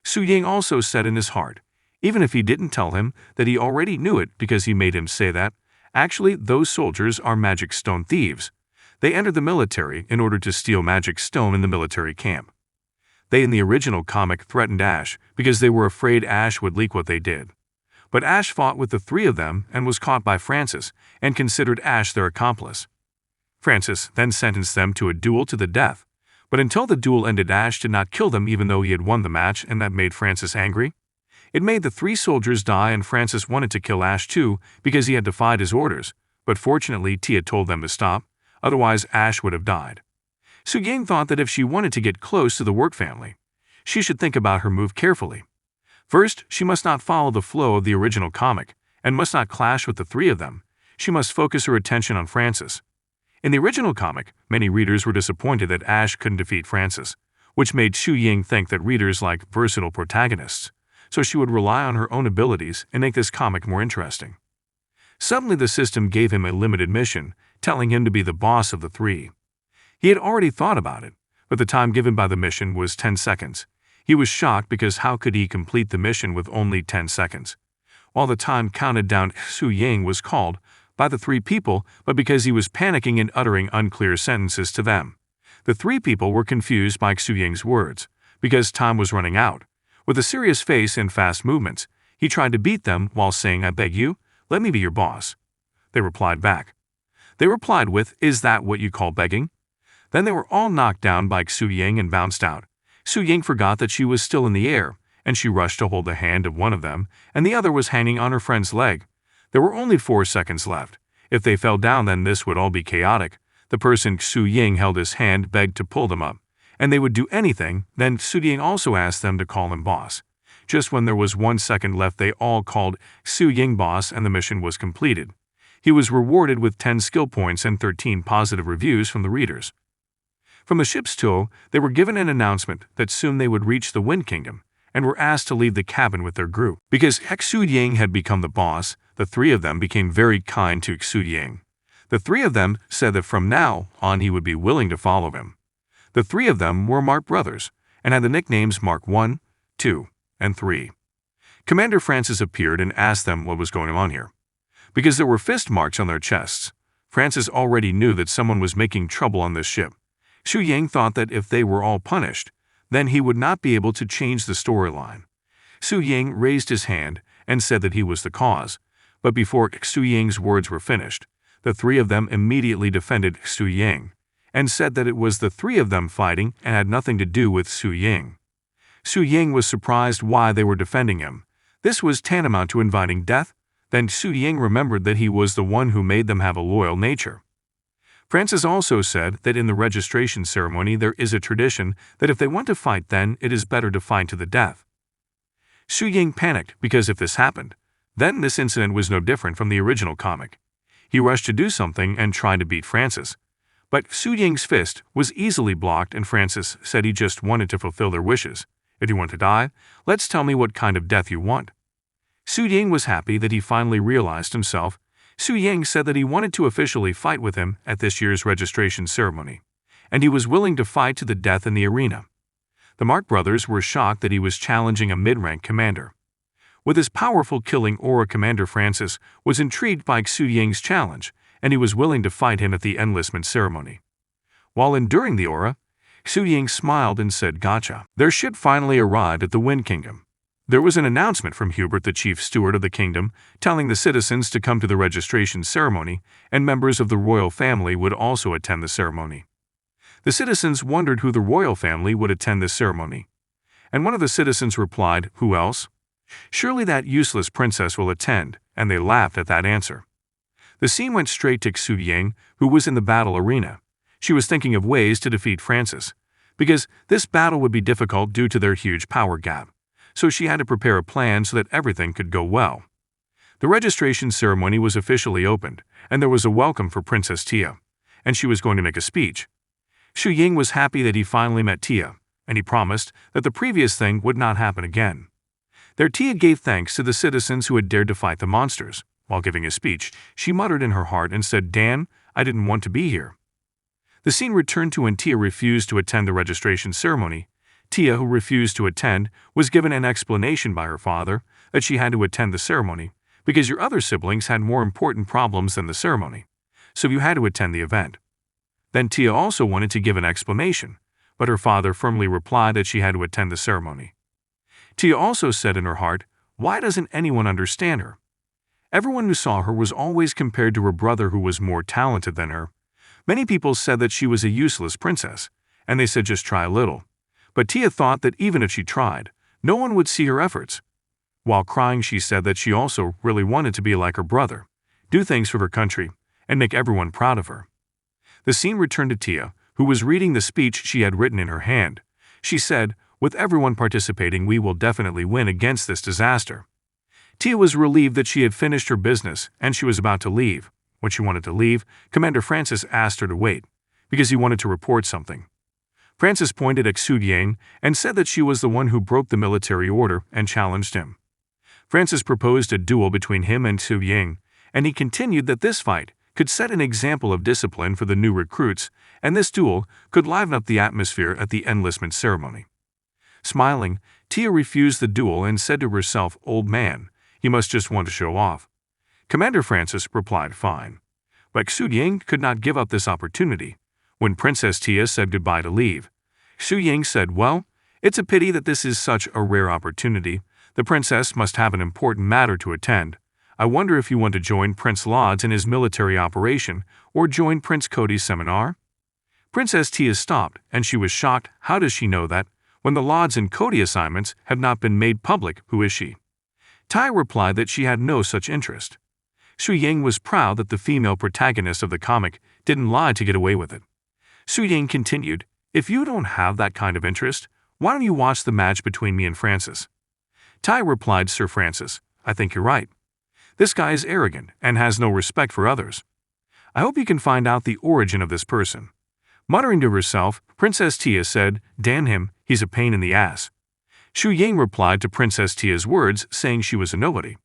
Su Yang also said in his heart, even if he didn't tell him, that he already knew it because he made him say that, actually those soldiers are magic stone thieves. They entered the military in order to steal magic stone in the military camp. They in the original comic threatened Ash because they were afraid Ash would leak what they did. But Ash fought with the three of them and was caught by Francis and considered Ash their accomplice. Francis then sentenced them to a duel to the death, but until the duel ended, Ash did not kill them even though he had won the match, and that made Francis angry. It made the three soldiers die, and Francis wanted to kill Ash too because he had defied his orders, but fortunately Tia told them to stop, otherwise Ash would have died. Su Ying thought that if she wanted to get close to the Wirt family, she should think about her move carefully. First, she must not follow the flow of the original comic and must not clash with the three of them. She must focus her attention on Francis. In the original comic, many readers were disappointed that Ash couldn't defeat Francis, which made Su Ying think that readers like versatile protagonists, so she would rely on her own abilities and make this comic more interesting. Suddenly the system gave him a limited mission, telling him to be the boss of the three. He had already thought about it, but the time given by the mission was 10 seconds. He was shocked because how could he complete the mission with only 10 seconds? While the time counted down, Su Ying was called by the three people, but because he was panicking and uttering unclear sentences to them. The three people were confused by Su Ying's words, because time was running out. With a serious face and fast movements, he tried to beat them while saying, "I beg you, let me be your boss." They replied back. They replied with, "Is that what you call begging?" Then they were all knocked down by Su Ying and bounced out. Su Ying forgot that she was still in the air, and she rushed to hold the hand of one of them, and the other was hanging on her friend's leg. There were only 4 seconds left. If they fell down, then this would all be chaotic. The person Su Ying held his hand begged to pull them up, and they would do anything. Then Su Ying also asked them to call him boss. Just when there was 1 second left, they all called Su Ying boss, and the mission was completed. He was rewarded with 10 skill points and 13 positive reviews from the readers. From the ship's tow, they were given an announcement that soon they would reach the Wind Kingdom, and were asked to leave the cabin with their group. Because Su Ying had become the boss, the three of them became very kind to Su Ying. The three of them said that from now on he would be willing to follow him. The three of them were Mark brothers, and had the nicknames Mark 1, 2, and 3. Commander Francis appeared and asked them what was going on here. Because there were fist marks on their chests, Francis already knew that someone was making trouble on this ship. Su Ying thought that if they were all punished, then he would not be able to change the storyline. Su Ying raised his hand and said that he was the cause, but before Su Ying's words were finished, the three of them immediately defended Su Ying, and said that it was the three of them fighting and had nothing to do with Su Ying. Su Ying was surprised why they were defending him. This was tantamount to inviting death. Then Su Ying remembered that he was the one who made them have a loyal nature. Francis also said that in the registration ceremony there is a tradition that if they want to fight, then it is better to fight to the death. Su Ying panicked because if this happened, then this incident was no different from the original comic. He rushed to do something and tried to beat Francis. But Su Ying's fist was easily blocked, and Francis said he just wanted to fulfill their wishes. "If you want to die, let's tell me what kind of death you want." Su Ying was happy that he finally realized himself. Su Ying said that he wanted to officially fight with him at this year's registration ceremony, and he was willing to fight to the death in the arena. The Mark brothers were shocked that he was challenging a mid-rank commander. With his powerful killing aura, Commander Francis was intrigued by Su Ying's challenge, and he was willing to fight him at the enlistment ceremony. While enduring the aura, Su Ying smiled and said, "Gotcha." Their ship finally arrived at the Wind Kingdom. There was an announcement from Hubert, the chief steward of the kingdom, telling the citizens to come to the registration ceremony, and members of the royal family would also attend the ceremony. The citizens wondered who the royal family would attend this ceremony. And one of the citizens replied, "Who else? Surely that useless princess will attend," and they laughed at that answer. The scene went straight to Su Ying, who was in the battle arena. She was thinking of ways to defeat Francis, because this battle would be difficult due to their huge power gap. So she had to prepare a plan so that everything could go well. The registration ceremony was officially opened, and there was a welcome for Princess Tia, and she was going to make a speech. Su Ying was happy that he finally met Tia, and he promised that the previous thing would not happen again. There Tia gave thanks to the citizens who had dared to fight the monsters. While giving a speech, she muttered in her heart and said, "Dan, I didn't want to be here." The scene returned to when Tia refused to attend the registration ceremony. Tia, who refused to attend, was given an explanation by her father that she had to attend the ceremony because your other siblings had more important problems than the ceremony, so you had to attend the event. Then Tia also wanted to give an explanation, but her father firmly replied that she had to attend the ceremony. Tia also said in her heart, why doesn't anyone understand her? Everyone who saw her was always compared to her brother who was more talented than her. Many people said that she was a useless princess, and they said just try a little. But Tia thought that even if she tried, no one would see her efforts. While crying, she said that she also really wanted to be like her brother, do things for her country, and make everyone proud of her. The scene returned to Tia, who was reading the speech she had written in her hand. She said, with everyone participating, we will definitely win against this disaster. Tia was relieved that she had finished her business and she was about to leave. When she wanted to leave, Commander Francis asked her to wait, because he wanted to report something. Francis pointed at Xu Yang and said that she was the one who broke the military order and challenged him. Francis proposed a duel between him and Xu Yang, and he continued that this fight could set an example of discipline for the new recruits, and this duel could liven up the atmosphere at the enlistment ceremony. Smiling, Tia refused the duel and said to herself, old man, he must just want to show off. Commander Francis replied, fine. But Xu Yang could not give up this opportunity. When Princess Tia said goodbye to leave, Xu Yang said, well, it's a pity that this is such a rare opportunity. The princess must have an important matter to attend. I wonder if you want to join Prince Lodz in his military operation or join Prince Cody's seminar? Princess Tia stopped, and she was shocked. How does she know that? When the Lodz and Cody assignments have not been made public, who is she? Tai replied that she had no such interest. Xu Yang was proud that the female protagonist of the comic didn't lie to get away with it. Xu Yang continued, if you don't have that kind of interest, why don't you watch the match between me and Francis? Tai replied, Sir Francis, I think you're right. This guy is arrogant and has no respect for others. I hope you can find out the origin of this person. Muttering to herself, Princess Tia said, damn him, he's a pain in the ass. Xu Yang replied to Princess Tia's words, saying she was a nobody.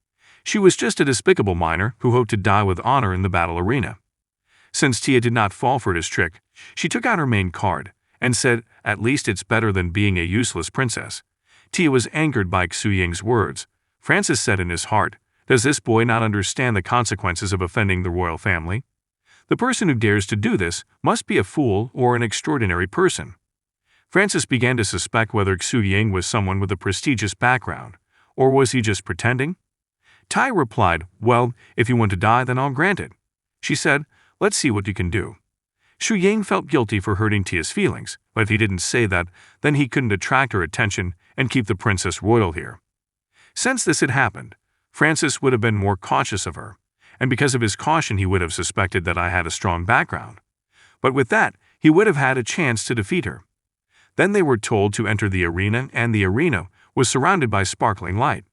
She was just a despicable minor who hoped to die with honor in the battle arena. Since Tia did not fall for his trick, she took out her main card and said, at least it's better than being a useless princess. Tia was angered by Xu Yang's words. Francis said in his heart, does this boy not understand the consequences of offending the royal family? The person who dares to do this must be a fool or an extraordinary person. Francis began to suspect whether Xu Yang was someone with a prestigious background, or was he just pretending? Tai replied, well, if you want to die, then I'll grant it. She said, let's see what you can do. Xu Yang felt guilty for hurting Tia's feelings, but if he didn't say that, then he couldn't attract her attention and keep the princess royal here. Since this had happened, Francis would have been more cautious of her, and because of his caution he would have suspected that I had a strong background. But with that, he would have had a chance to defeat her. Then they were told to enter the arena, and the arena was surrounded by sparkling light.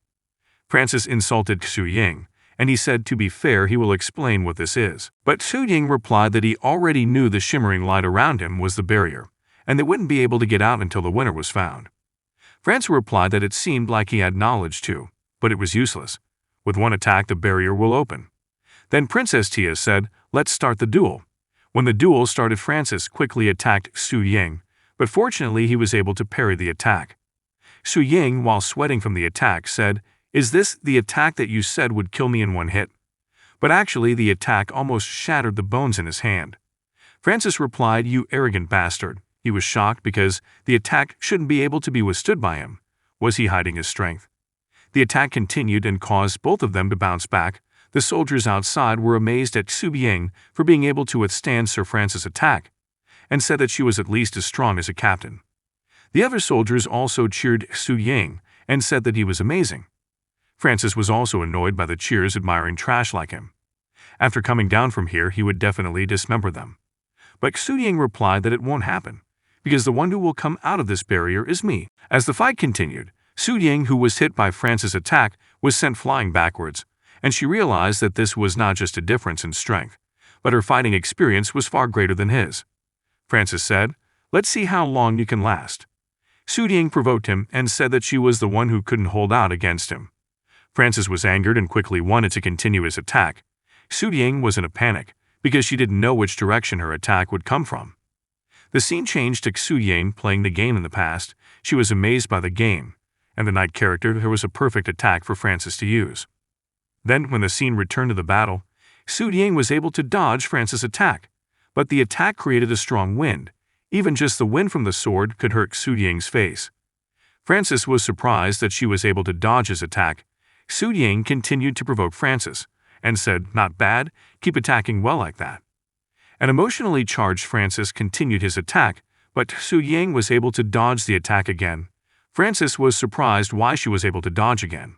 Francis insulted Xu Yang, and he said to be fair he will explain what this is. But Xu Yang replied that he already knew the shimmering light around him was the barrier, and they wouldn't be able to get out until the winner was found. Francis replied that it seemed like he had knowledge too, but it was useless. With one attack the barrier will open. Then Princess Tia said, let's start the duel. When the duel started, Francis quickly attacked Xu Yang, but fortunately he was able to parry the attack. Xu Yang, while sweating from the attack, said, is this the attack that you said would kill me in one hit? But actually the attack almost shattered the bones in his hand. Francis replied, you arrogant bastard. He was shocked because the attack shouldn't be able to be withstood by him. Was he hiding his strength? The attack continued and caused both of them to bounce back. The soldiers outside were amazed at Xu Yang for being able to withstand Sir Francis' attack, and said that she was at least as strong as a captain. The other soldiers also cheered Xu Yang and said that he was amazing. Francis was also annoyed by the cheers admiring trash like him. After coming down from here, he would definitely dismember them. But Xu Yang replied that it won't happen, because the one who will come out of this barrier is me. As the fight continued, Xu Yang, who was hit by Francis' attack, was sent flying backwards, and she realized that this was not just a difference in strength, but her fighting experience was far greater than his. Francis said, let's see how long you can last. Xu Yang provoked him and said that she was the one who couldn't hold out against him. Francis was angered and quickly wanted to continue his attack. Xu Yang was in a panic, because she didn't know which direction her attack would come from. The scene changed to Xu Yang playing the game in the past. She was amazed by the game, and the knight character, there was a perfect attack for Francis to use. Then, when the scene returned to the battle, Xu Yang was able to dodge Francis' attack, But the attack created a strong wind. Even just the wind from the sword could hurt Xu Ying's face. Francis was surprised that she was able to dodge his attack. Xu Ying continued to provoke Francis, and said, "Not bad, keep attacking well like that." An emotionally charged Francis continued his attack, but Xu Ying was able to dodge the attack again. Francis was surprised why she was able to dodge again.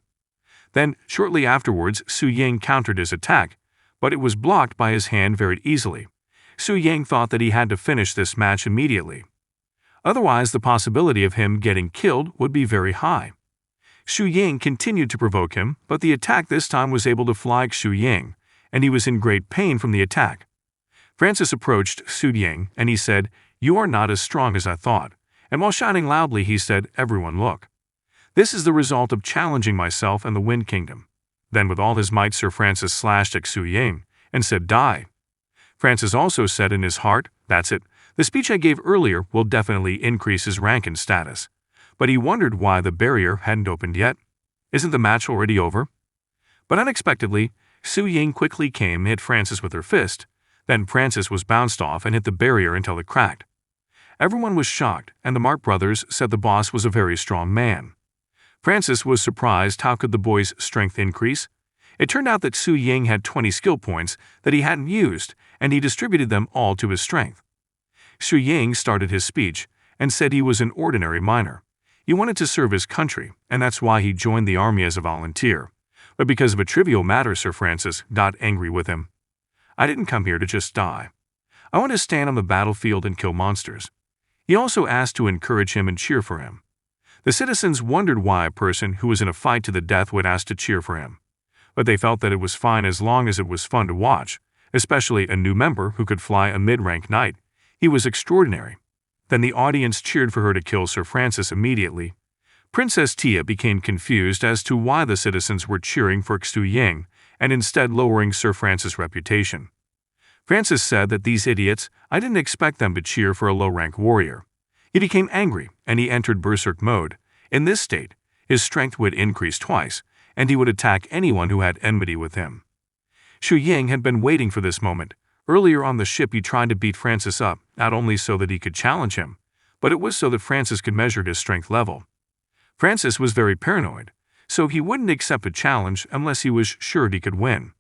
Then, shortly afterwards, Xu Ying countered his attack, but it was blocked by his hand very easily. Xu Ying thought that he had to finish this match immediately. Otherwise, the possibility of him getting killed would be very high. Xu Ying continued to provoke him, but the attack this time was able to flag Xu Ying, and he was in great pain from the attack. Francis approached Xu Ying, and he said, "You are not as strong as I thought." And while shouting loudly, he said, "Everyone look. This is the result of challenging myself and the Wind Kingdom." Then with all his might Sir Francis slashed at Xu Ying, and said, "Die." Francis also said in his heart, "That's it. The speech I gave earlier will definitely increase his rank and status." But he wondered why the barrier hadn't opened yet. Isn't the match already over? But unexpectedly, Xu Ying quickly came and hit Francis with her fist. Then Francis was bounced off and hit the barrier until it cracked. Everyone was shocked, and the Mark brothers said the boss was a very strong man. Francis was surprised how could the boy's strength increase. It turned out that Xu Ying had 20 skill points that he hadn't used, and he distributed them all to his strength. Xu Ying started his speech and said he was an ordinary miner. He wanted to serve his country, and that's why he joined the army as a volunteer. But because of a trivial matter, Sir Francis got angry with him. "I didn't come here to just die. I want to stand on the battlefield and kill monsters." He also asked to encourage him and cheer for him. The citizens wondered why a person who was in a fight to the death would ask to cheer for him. But they felt that it was fine as long as it was fun to watch, especially a new member who could fly a mid-rank knight. He was extraordinary. Then the audience cheered for her to kill Sir Francis immediately. Princess Tia became confused as to why the citizens were cheering for Xu Ying and instead lowering Sir Francis' reputation. Francis said that these idiots, I didn't expect them to cheer for a low-rank warrior. He became angry, and he entered berserk mode. In this state, his strength would increase twice, and he would attack anyone who had enmity with him. Xu Ying had been waiting for this moment. Earlier on the ship he tried to beat Francis up, not only so that he could challenge him, but it was so that Francis could measure his strength level. Francis was very paranoid, so he wouldn't accept a challenge unless he was sure he could win.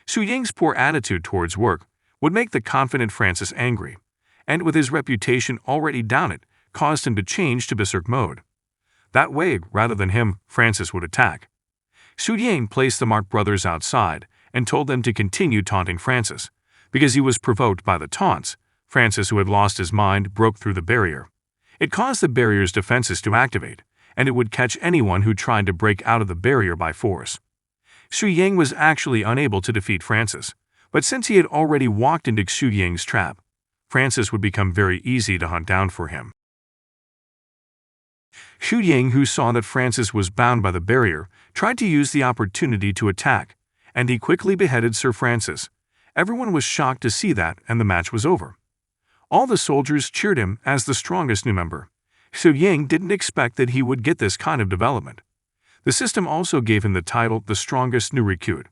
Xu Ying's poor attitude towards work would make the confident Francis angry, and with his reputation already down it, caused him to change to berserk mode. That way, rather than him, Francis would attack. Xu Ying placed the Mark brothers outside and told them to continue taunting Francis. Because he was provoked by the taunts, Francis, who had lost his mind, broke through the barrier. It caused the barrier's defenses to activate, and it would catch anyone who tried to break out of the barrier by force. Xu Ying was actually unable to defeat Francis, but since he had already walked into Xu Ying's trap, Francis would become very easy to hunt down for him. Xu Ying, who saw that Francis was bound by the barrier, tried to use the opportunity to attack, and he quickly beheaded Sir Francis. Everyone was shocked to see that, and the match was over. All the soldiers cheered him as the strongest new member. Xu Ying didn't expect that he would get this kind of development. The system also gave him the title the strongest new recruit,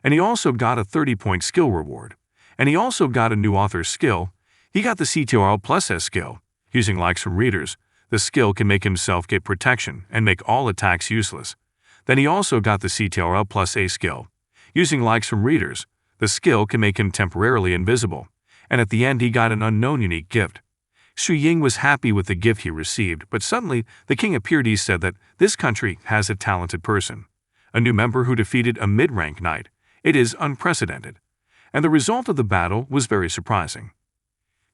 and he also got a 30-point skill reward. And he also got a new author's skill. He got the CTRL plus S skill. Using likes from readers, the skill can make himself get protection and make all attacks useless. Then he also got the CTRL plus A skill. Using likes from readers, the skill can make him temporarily invisible, and at the end he got an unknown unique gift. Xu Ying was happy with the gift he received, but suddenly the king appeared. He said that this country has a talented person, a new member who defeated a mid-rank knight. It is unprecedented. And the result of the battle was very surprising.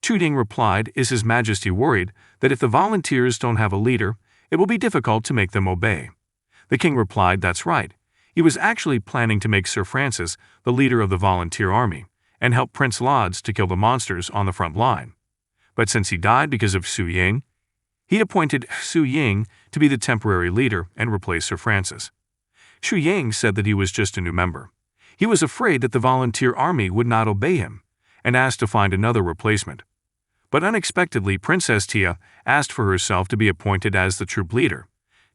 Xu Ying replied, "Is His Majesty worried that if the volunteers don't have a leader, it will be difficult to make them obey?" The king replied, "That's right. He was actually planning to make Sir Francis the leader of the volunteer army and help Prince Lodz to kill the monsters on the front line. But since he died because of Xu Ying, he appointed Xu Ying to be the temporary leader and replace Sir Francis." Xu Ying said that he was just a new member. He was afraid that the volunteer army would not obey him and asked to find another replacement. But unexpectedly, Princess Tia asked for herself to be appointed as the troop leader.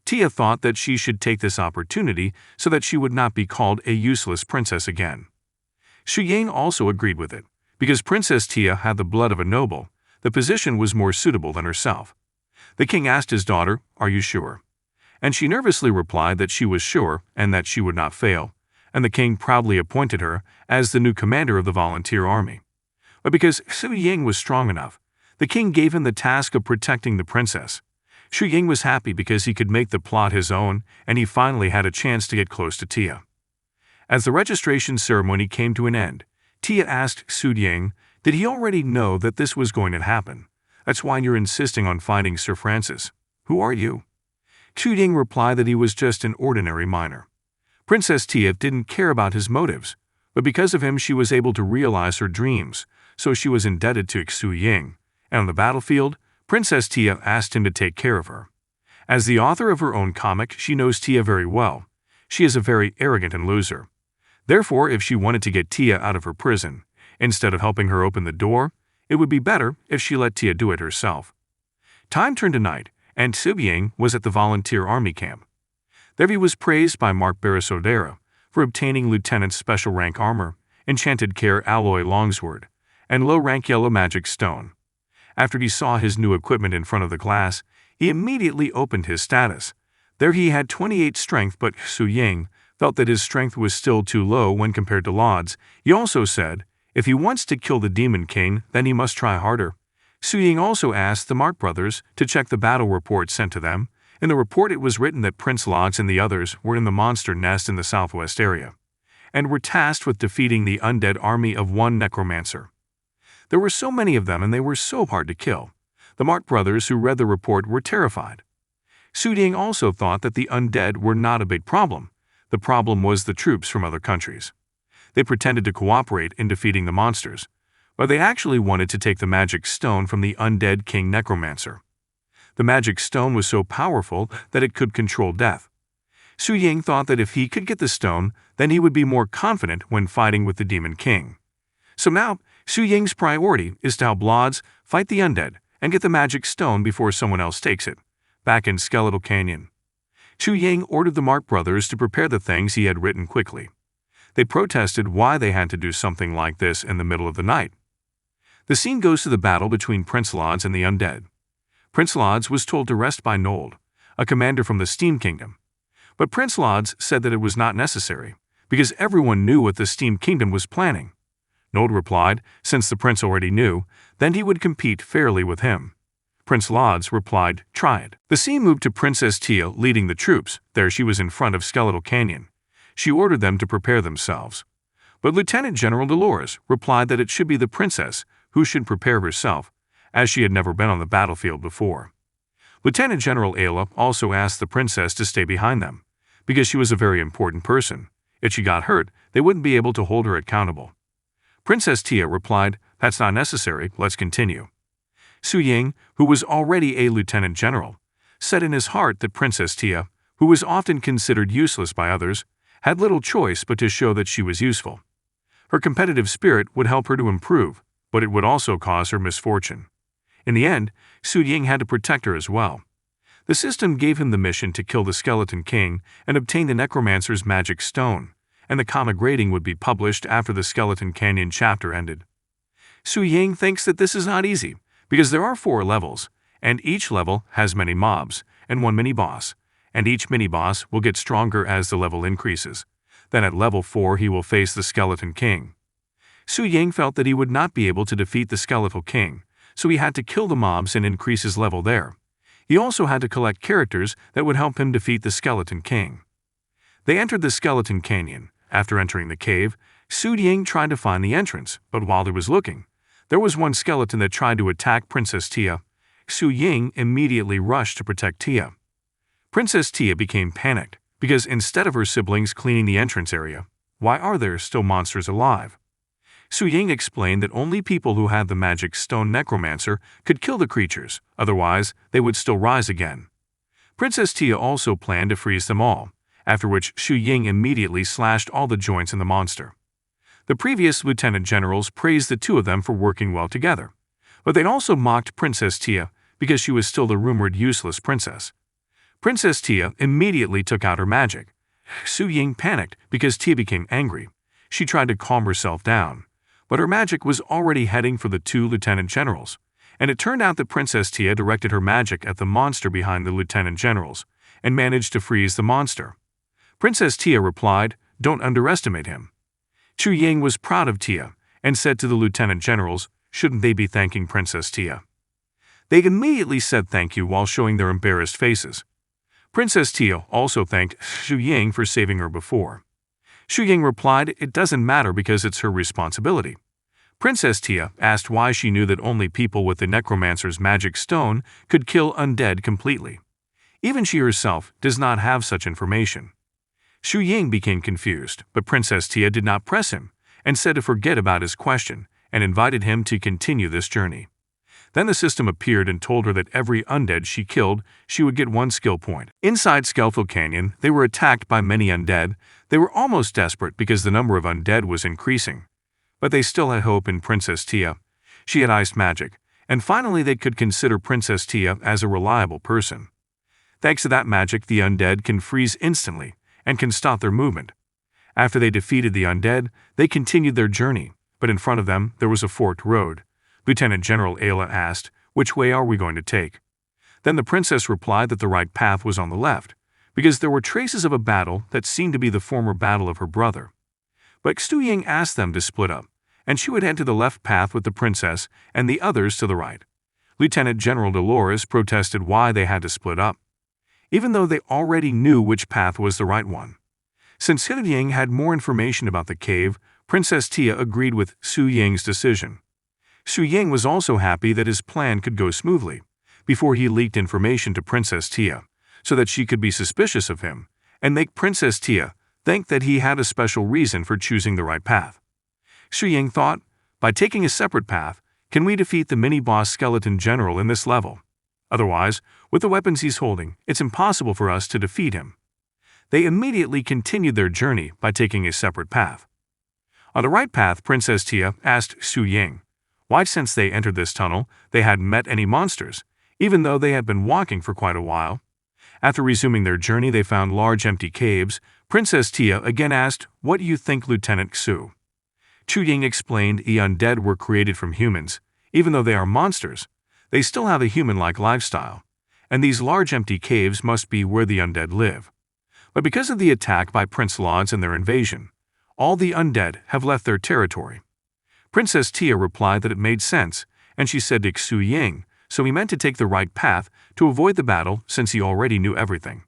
Tia thought that she should take this opportunity so that she would not be called a useless princess again. Xu Ying also agreed with it, Because Princess Tia had the blood of a noble, the position was more suitable than herself. The king asked his daughter, "Are you sure?" And she nervously replied that she was sure and that she would not fail, and the king proudly appointed her as the new commander of the volunteer army. But because Su Ying was strong enough, the king gave him the task of protecting the princess. Su Ying was happy because he could make the plot his own, and he finally had a chance to get close to Tia. As the registration ceremony came to an end, Tia asked Su Ying, did he already know that this was going to happen? That's why you're insisting on finding Sir Francis. Who are you? Su Ying replied that he was just an ordinary miner. Princess Tia didn't care about his motives, but because of him she was able to realize her dreams, so she was indebted to Su Ying, and on the battlefield, Princess Tia asked him to take care of her. As the author of her own comic, she knows Tia very well. She is a very arrogant and loser. Therefore, if she wanted to get Tia out of her prison, instead of helping her open the door, it would be better if she let Tia do it herself. Time turned to night, and Su Ying was at the volunteer army camp. There he was praised by Mark Beresodera for obtaining lieutenant's special rank armor, enchanted care alloy longsword, and low-rank yellow magic stone. After he saw his new equipment in front of the glass, he immediately opened his status. There he had 28 strength, but Su Ying felt that his strength was still too low when compared to Laud's. He also said, if he wants to kill the Demon King, then he must try harder. Su Ying also asked the Mark brothers to check the battle report sent to them. In the report it was written that Prince Laud's and the others were in the monster nest in the southwest area, and were tasked with defeating the undead army of one necromancer. There were so many of them and they were so hard to kill. The Mark brothers who read the report were terrified. Su Ying also thought that the undead were not a big problem. The problem was the troops from other countries. They pretended to cooperate in defeating the monsters, but they actually wanted to take the magic stone from the undead king necromancer. The magic stone was so powerful that it could control death. Su Ying thought that if he could get the stone, then he would be more confident when fighting with the Demon King. So now, Su Ying's priority is to help Laud's fight the undead and get the magic stone before someone else takes it. Back in Skeletal Canyon, Su Ying ordered the Mark brothers to prepare the things he had written quickly. They protested why they had to do something like this in the middle of the night. The scene goes to the battle between Prince Laud's and the undead. Prince Laud's was told to rest by Nold, a commander from the Steam Kingdom. But Prince Laud's said that it was not necessary, because everyone knew what the Steam Kingdom was planning. Nold replied, since the prince already knew, then he would compete fairly with him. Prince Laud's replied, try it. The scene moved to Princess Tia leading the troops. There she was in front of Skeletal Canyon. She ordered them to prepare themselves. But Lieutenant General Dolores replied that it should be the princess who should prepare herself, as she had never been on the battlefield before. Lieutenant General Ayla also asked the princess to stay behind them, because she was a very important person. If she got hurt, they wouldn't be able to hold her accountable. Princess Tia replied, that's not necessary, let's continue. Su Ying, who was already a lieutenant general, said in his heart that Princess Tia, who was often considered useless by others, had little choice but to show that she was useful. Her competitive spirit would help her to improve, but it would also cause her misfortune. In the end, Su Ying had to protect her as well. The system gave him the mission to kill the Skeleton King and obtain the Necromancer's magic stone, and the comic rating would be published after the Skeleton Canyon chapter ended. Su Ying thinks that this is not easy, because there are 4 levels, and each level has many mobs and 1 mini-boss, and each mini-boss will get stronger as the level increases. Then at level 4 he will face the Skeleton King. Su Ying felt that he would not be able to defeat the Skeletal King, so he had to kill the mobs and increase his level there. He also had to collect characters that would help him defeat the Skeleton King. They entered the Skeleton Canyon. After entering the cave, Su Ying tried to find the entrance, but while he was looking, there was one skeleton that tried to attack Princess Tia. Su Ying immediately rushed to protect Tia. Princess Tia became panicked, because instead of her siblings cleaning the entrance area, why are there still monsters alive? Su Ying explained that only people who had the magic stone necromancer could kill the creatures, otherwise they would still rise again. Princess Tia also planned to freeze them all, after which Su Ying immediately slashed all the joints in the monster. The previous lieutenant generals praised the 2 of them for working well together, but they also mocked Princess Tia because she was still the rumored useless princess. Princess Tia immediately took out her magic. Su Ying panicked because Tia became angry. She tried to calm herself down, But her magic was already heading for the two lieutenant generals, and it turned out that Princess Tia directed her magic at the monster behind the lieutenant generals, and managed to freeze the monster. Princess Tia replied, "Don't underestimate him." Chu Ying was proud of Tia, and said to the lieutenant generals, shouldn't they be thanking Princess Tia? They immediately said thank you while showing their embarrassed faces. Princess Tia also thanked Xu Ying for saving her before. Xu Ying replied it doesn't matter because it's her responsibility. Princess Tia asked why she knew that only people with the necromancer's magic stone could kill undead completely. Even she herself does not have such information. Xu Ying became confused, but Princess Tia did not press him, and said to forget about his question, and invited him to continue this journey. Then the system appeared and told her that every undead she killed, she would get 1 skill point. Inside Skeletal Canyon, they were attacked by many undead. They were almost desperate because the number of undead was increasing. But they still had hope in Princess Tia. She had ice magic, and finally they could consider Princess Tia as a reliable person. Thanks to that magic, the undead can freeze instantly and can stop their movement. After they defeated the undead, they continued their journey, but in front of them there was a forked road. Lieutenant General Ayla asked, "Which way are we going to take?" Then the princess replied that the right path was on the left, because there were traces of a battle that seemed to be the former battle of her brother. But Xu Ying asked them to split up, and she would head to the left path with the princess and the others to the right. Lieutenant General Dolores protested why they had to split up, even though they already knew which path was the right one. Since Xu Ying had more information about the cave, Princess Tia agreed with Xu Ying's decision. Xu Ying was also happy that his plan could go smoothly, before he leaked information to Princess Tia, so that she could be suspicious of him, and make Princess Tia think that he had a special reason for choosing the right path. Xu Ying thought, by taking a separate path, can we defeat the mini-boss skeleton general in this level? Otherwise, with the weapons he's holding, it's impossible for us to defeat him. They immediately continued their journey by taking a separate path. On the right path, Princess Tia asked Xu Ying why, since they entered this tunnel, they hadn't met any monsters, even though they had been walking for quite a while. After resuming their journey, they found large empty caves. Princess Tia again asked, "What do you think, Lieutenant Xu?" Chu Ying explained the undead were created from humans. Even though they are monsters, they still have a human-like lifestyle, and these large empty caves must be where the undead live. But because of the attack by Prince Lodz and their invasion, all the undead have left their territory. Princess Tia replied that it made sense, and she said to Xu Ying, so he meant to take the right path to avoid the battle since he already knew everything.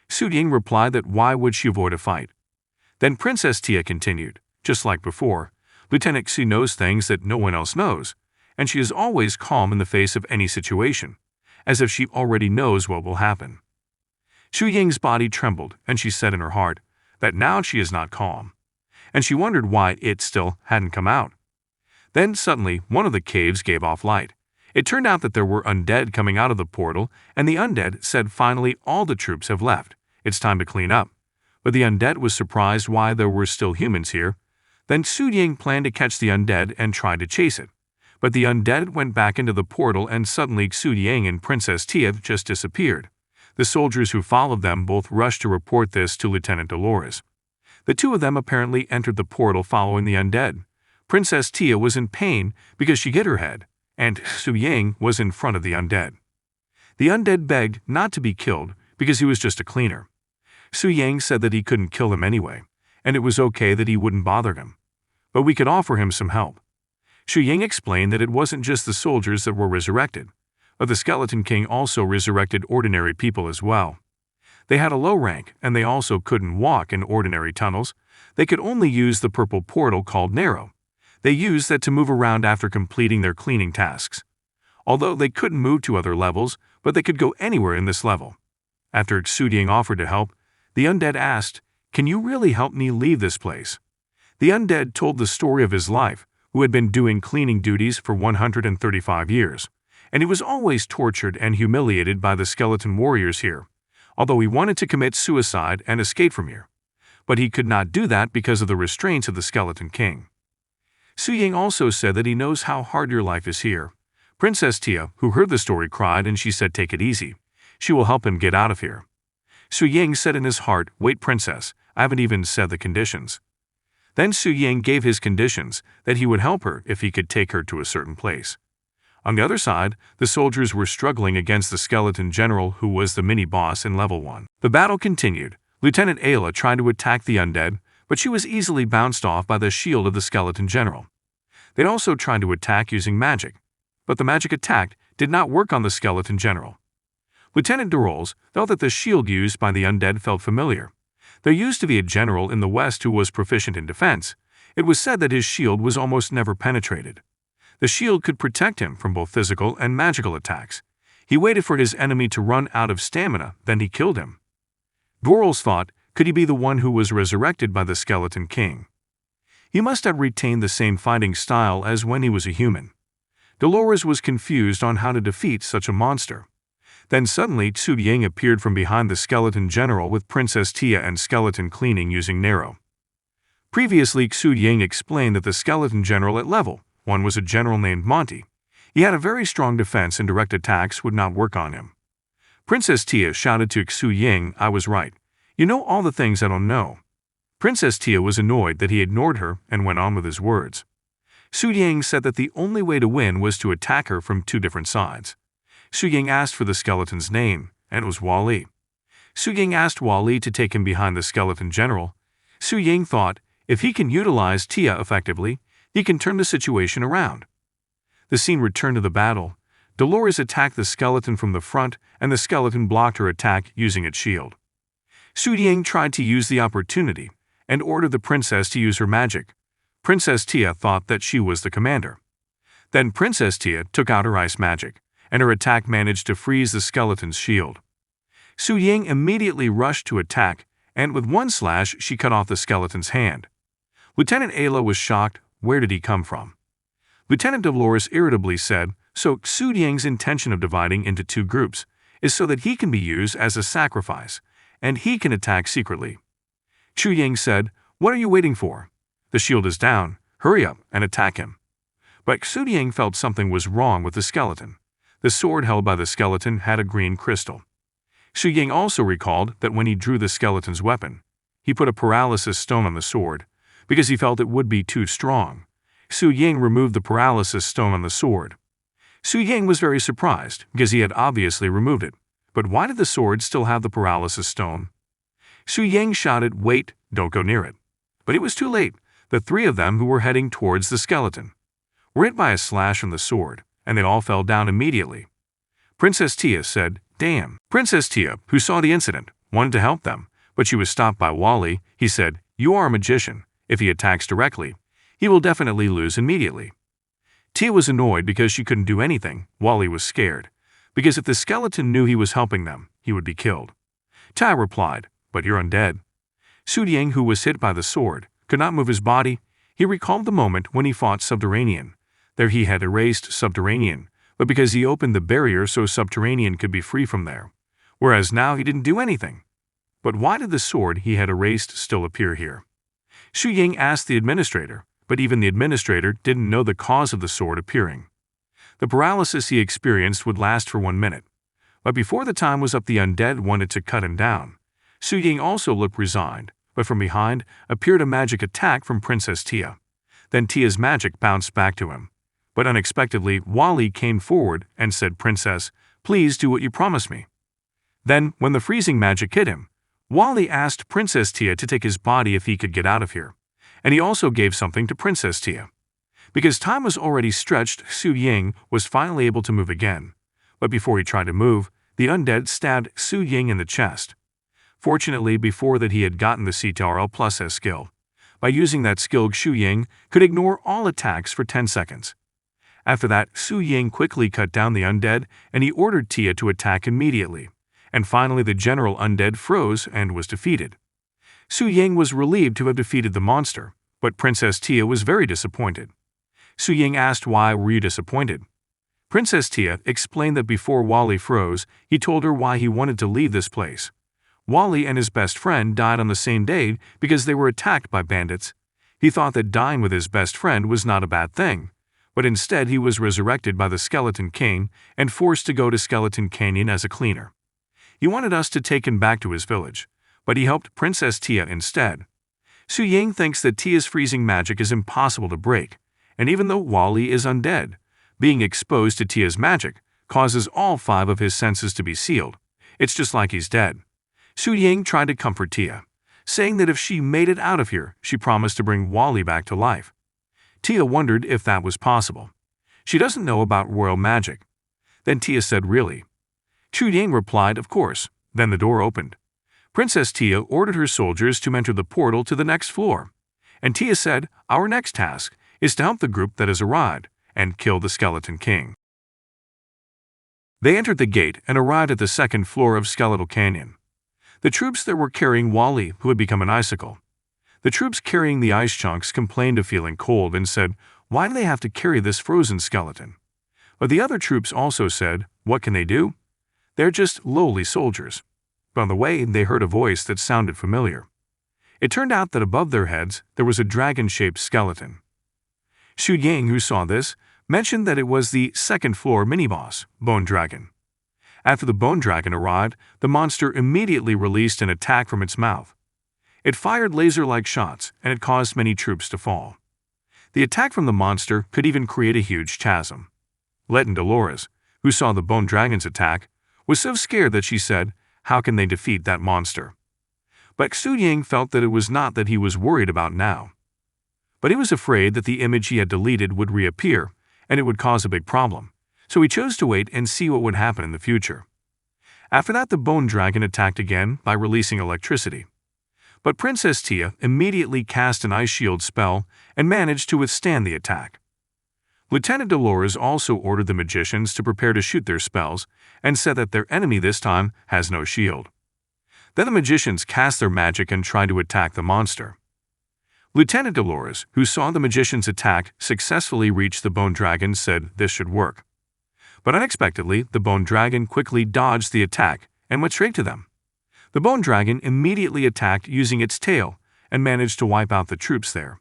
Xu Ying replied that why would she avoid a fight? Then Princess Tia continued, just like before, Lieutenant Xu knows things that no one else knows, and she is always calm in the face of any situation, as if she already knows what will happen. Xu Ying's body trembled, and she said in her heart that now she is not calm, and she wondered why it still hadn't come out. Then suddenly, one of the caves gave off light. It turned out that there were undead coming out of the portal, and the undead said finally all the troops have left. It's time to clean up. But the undead was surprised why there were still humans here. Then Xu Ying planned to catch the undead and tried to chase it. But the undead went back into the portal, and suddenly Xu Ying and Princess Tia just disappeared. The soldiers who followed them both rushed to report this to Lieutenant Dolores. The two of them apparently entered the portal following the undead. Princess Tia was in pain because she hit her head, and Xu Ying was in front of the undead. The undead begged not to be killed because he was just a cleaner. Xu Ying said that he couldn't kill him anyway, and it was okay that he wouldn't bother him. But we could offer him some help. Xu Ying explained that it wasn't just the soldiers that were resurrected, but the Skeleton King also resurrected ordinary people as well. They had a low rank, and they also couldn't walk in ordinary tunnels. They could only use the purple portal called Narrow. They used that to move around after completing their cleaning tasks. Although they couldn't move to other levels, but they could go anywhere in this level. After Xu Ying offered to help, the undead asked, "Can you really help me leave this place?" The undead told the story of his life, who had been doing cleaning duties for 135 years, and he was always tortured and humiliated by the skeleton warriors here, although he wanted to commit suicide and escape from here. But he could not do that because of the restraints of the Skeleton King. Xu Ying also said that he knows how hard your life is here. Princess Tia, who heard the story, cried, and she said, "Take it easy. She will help him get out of here." Xu Ying said in his heart, "Wait, princess, I haven't even said the conditions." Then Su Ying gave his conditions that he would help her if he could take her to a certain place. On the other side, the soldiers were struggling against the skeleton general who was the mini-boss in level 1. The battle continued. Lieutenant Ayla tried to attack the undead, but she was easily bounced off by the shield of the skeleton general. They'd also tried to attack using magic, but the magic attack did not work on the skeleton general. Lieutenant Durolz felt that the shield used by the undead felt familiar. There used to be a general in the West who was proficient in defense. It was said that his shield was almost never penetrated. The shield could protect him from both physical and magical attacks. He waited for his enemy to run out of stamina, then he killed him. Durolz thought, could he be the one who was resurrected by the Skeleton King? He must have retained the same fighting style as when he was a human. Dolores was confused on how to defeat such a monster. Then suddenly Su Ying appeared from behind the skeleton general with Princess Tia and skeleton cleaning using Nero. Previously, Su Ying explained that the skeleton general at level 1 was a general named Monty. He had a very strong defense and direct attacks would not work on him. Princess Tia shouted to Su Ying, "I was right. You know all the things I don't know." Princess Tia was annoyed that he ignored her and went on with his words. Su Ying said that the only way to win was to attack her from 2 different sides. Su Ying asked for the skeleton's name, and it was Wally. Su Ying asked Wally to take him behind the skeleton general. Su Ying thought, if he can utilize Tia effectively, he can turn the situation around. The scene returned to the battle. Dolores attacked the skeleton from the front, and the skeleton blocked her attack using its shield. Su Ying tried to use the opportunity and ordered the princess to use her magic. Princess Tia thought that she was the commander. Then Princess Tia took out her ice magic, and her attack managed to freeze the skeleton's shield. Su Ying immediately rushed to attack, and with one slash she cut off the skeleton's hand. Lieutenant Ayla was shocked. Where did he come from? Lieutenant Dolores irritably said, so Su Ying's intention of dividing into 2 groups is so that he can be used as a sacrifice, and he can attack secretly. Su Ying said, what are you waiting for? The shield is down. Hurry up and attack him. But Su Ying felt something was wrong with the skeleton. The sword held by the skeleton had a green crystal. Su Ying also recalled that when he drew the skeleton's weapon, he put a paralysis stone on the sword because he felt it would be too strong. Su Ying removed the paralysis stone on the sword. Su Ying was very surprised because he had obviously removed it. But why did the sword still have the paralysis stone? Su Ying shouted, wait, don't go near it. But it was too late. The 3 of them who were heading towards the skeleton were hit by a slash from the sword, and they all fell down immediately. Princess Tia said, damn. Princess Tia, who saw the incident, wanted to help them, but she was stopped by Wally. He said, you are a magician. If he attacks directly, he will definitely lose immediately. Tia was annoyed because she couldn't do anything. Wally was scared, because if the skeleton knew he was helping them, he would be killed. Tia replied, but you're undead. Su Ying, who was hit by the sword, could not move his body. He recalled the moment when he fought Subterranean. There he had erased Subterranean, but because he opened the barrier so Subterranean could be free from there. Whereas now he didn't do anything. But why did the sword he had erased still appear here? Su Ying asked the administrator, but even the administrator didn't know the cause of the sword appearing. The paralysis he experienced would last for 1 minute. But before the time was up, the undead wanted to cut him down. Su Ying also looked resigned, but from behind appeared a magic attack from Princess Tia. Then Tia's magic bounced back to him. But unexpectedly, Wally came forward and said, Princess, please do what you promised me. Then, when the freezing magic hit him, Wally asked Princess Tia to take his body if he could get out of here. And he also gave something to Princess Tia. Because time was already stretched, Su Ying was finally able to move again. But before he tried to move, the undead stabbed Su Ying in the chest. Fortunately, before that he had gotten the CTRL plus S skill. By using that skill, Su Ying could ignore all attacks for 10 seconds. After that, Su Ying quickly cut down the undead, and he ordered Tia to attack immediately. And finally the general undead froze and was defeated. Su Ying was relieved to have defeated the monster, but Princess Tia was very disappointed. Su Ying asked, why were you disappointed? Princess Tia explained that before Wally froze, he told her why he wanted to leave this place. Wally and his best friend died on the same day because they were attacked by bandits. He thought that dying with his best friend was not a bad thing, but instead he was resurrected by the Skeleton King and forced to go to Skeleton Canyon as a cleaner. He wanted us to take him back to his village, but he helped Princess Tia instead. Su Ying thinks that Tia's freezing magic is impossible to break, and even though Wally is undead, being exposed to Tia's magic causes all 5 of his senses to be sealed. It's just like he's dead. Su Ying tried to comfort Tia, saying that if she made it out of here, she promised to bring Wally back to life. Tia wondered if that was possible. She doesn't know about royal magic. Then Tia said, "Really?" Su Ying replied, "Of course." Then the door opened. Princess Tia ordered her soldiers to enter the portal to the next floor. And Tia said, "Our next task is to help the group that has arrived and kill the Skeleton King." They entered the gate and arrived at the second floor of Skeletal Canyon. The troops that were carrying Wally, who had become an icicle. The troops carrying the ice chunks complained of feeling cold and said, "Why do they have to carry this frozen skeleton?" But the other troops also said, "What can they do? They're just lowly soldiers." But on the way, they heard a voice that sounded familiar. It turned out that above their heads, there was a dragon-shaped skeleton. Su Ying, who saw this, mentioned that it was the second-floor mini-boss, Bone Dragon. After the Bone Dragon arrived, the monster immediately released an attack from its mouth. It fired laser-like shots, and it caused many troops to fall. The attack from the monster could even create a huge chasm. Letton Dolores, who saw the Bone Dragon's attack, was so scared that she said, "How can they defeat that monster?" But Su Ying felt that it was not that he was worried about now. But he was afraid that the image he had deleted would reappear, and it would cause a big problem. So he chose to wait and see what would happen in the future. After that, the Bone Dragon attacked again by releasing electricity. But Princess Tia immediately cast an ice shield spell and managed to withstand the attack. Lieutenant Dolores also ordered the magicians to prepare to shoot their spells and said that their enemy this time has no shield. Then the magicians cast their magic and tried to attack the monster. Lieutenant Dolores, who saw the magicians' attack successfully reach the Bone Dragon, said this should work. But unexpectedly, the Bone Dragon quickly dodged the attack and went straight to them. The Bone Dragon immediately attacked using its tail and managed to wipe out the troops there.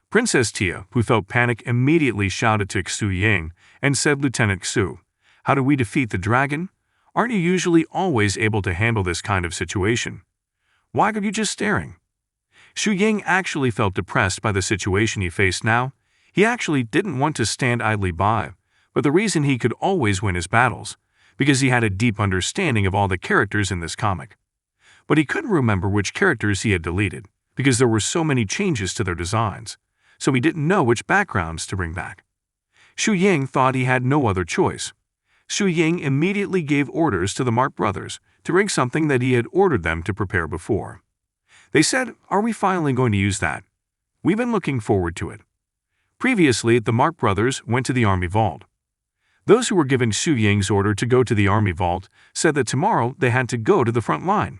Princess Tia, who felt panic, immediately shouted to Su Ying and said, "Lieutenant Xu, how do we defeat the dragon? Aren't you usually always able to handle this kind of situation? Why are you just staring?" Su Ying actually felt depressed by the situation he faced now. He actually didn't want to stand idly by, but the reason he could always win his battles, because he had a deep understanding of all the characters in this comic. But he couldn't remember which characters he had deleted, because there were so many changes to their designs, so he didn't know which backgrounds to bring back. Su Ying thought he had no other choice. Su Ying immediately gave orders to the Mark brothers to bring something that he had ordered them to prepare before. They said, "Are we finally going to use that? We've been looking forward to it." Previously, the Mark brothers went to the army vault. Those who were given Su Ying's order to go to the army vault said that tomorrow they had to go to the front line.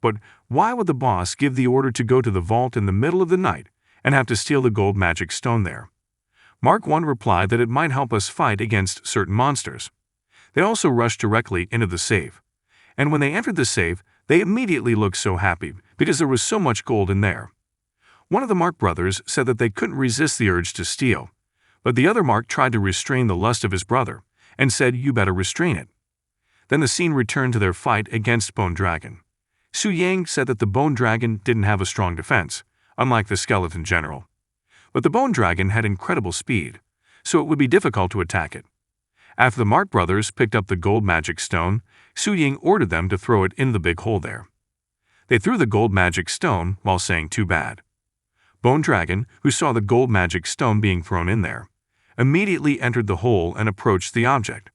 But why would the boss give the order to go to the vault in the middle of the night and have to steal the gold magic stone there? Mark 1 replied that it might help us fight against certain monsters. They also rushed directly into the safe. And when they entered the safe, they immediately looked so happy because there was so much gold in there. One of the Mark brothers said that they couldn't resist the urge to steal, but the other Mark tried to restrain the lust of his brother and said, "You better restrain it." Then the scene returned to their fight against Bone Dragon. Su Ying said that the Bone Dragon didn't have a strong defense, unlike the Skeleton General. But the Bone Dragon had incredible speed, so it would be difficult to attack it. After the Mark brothers picked up the gold magic stone, Su Ying ordered them to throw it into the big hole there. They threw the gold magic stone while saying, "Too bad." Bone Dragon, who saw the gold magic stone being thrown in there, immediately entered the hole and approached the object.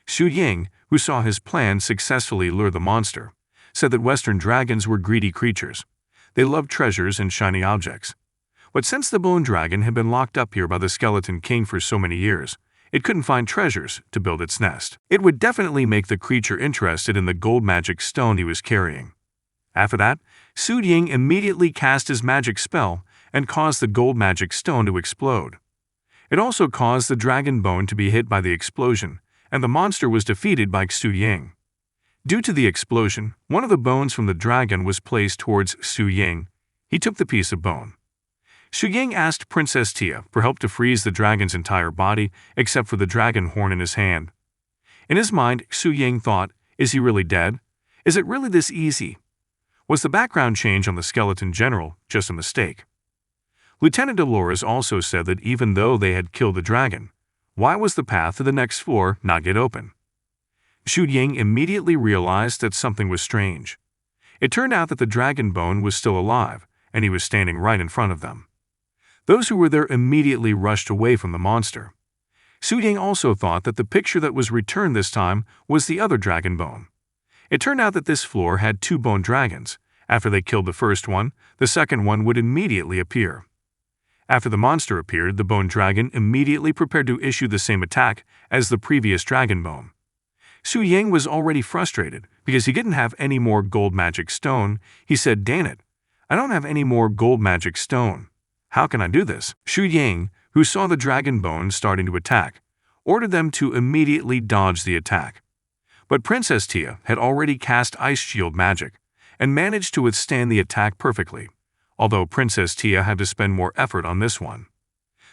Su Ying, who saw his plan successfully lure the monster, said that Western dragons were greedy creatures. They loved treasures and shiny objects. But since the Bone Dragon had been locked up here by the Skeleton King for so many years, it couldn't find treasures to build its nest. It would definitely make the creature interested in the gold magic stone he was carrying. After that, Su Ying immediately cast his magic spell and caused the gold magic stone to explode. It also caused the dragon bone to be hit by the explosion, and the monster was defeated by Su Ying. Due to the explosion, one of the bones from the dragon was placed towards Su Ying. He took the piece of bone. Su Ying asked Princess Tia for help to freeze the dragon's entire body except for the dragon horn in his hand. In his mind, Su Ying thought, is he really dead? Is it really this easy? Was the background change on the skeleton general just a mistake? Lieutenant Dolores also said that even though they had killed the dragon, why was the path to the next floor not yet open? Xu Ying immediately realized that something was strange. It turned out that the dragon bone was still alive, and he was standing right in front of them. Those who were there immediately rushed away from the monster. Xu Ying also thought that the picture that was returned this time was the other dragon bone. It turned out that this floor had two bone dragons. After they killed the first one, the second one would immediately appear. After the monster appeared, the bone dragon immediately prepared to issue the same attack as the previous dragon bone. Xu Ying was already frustrated because he didn't have any more gold magic stone. He said, "Damn it, I don't have any more gold magic stone. How can I do this?" Xu Ying, who saw the dragon bone starting to attack, ordered them to immediately dodge the attack. But Princess Tia had already cast ice shield magic and managed to withstand the attack perfectly, although Princess Tia had to spend more effort on this one.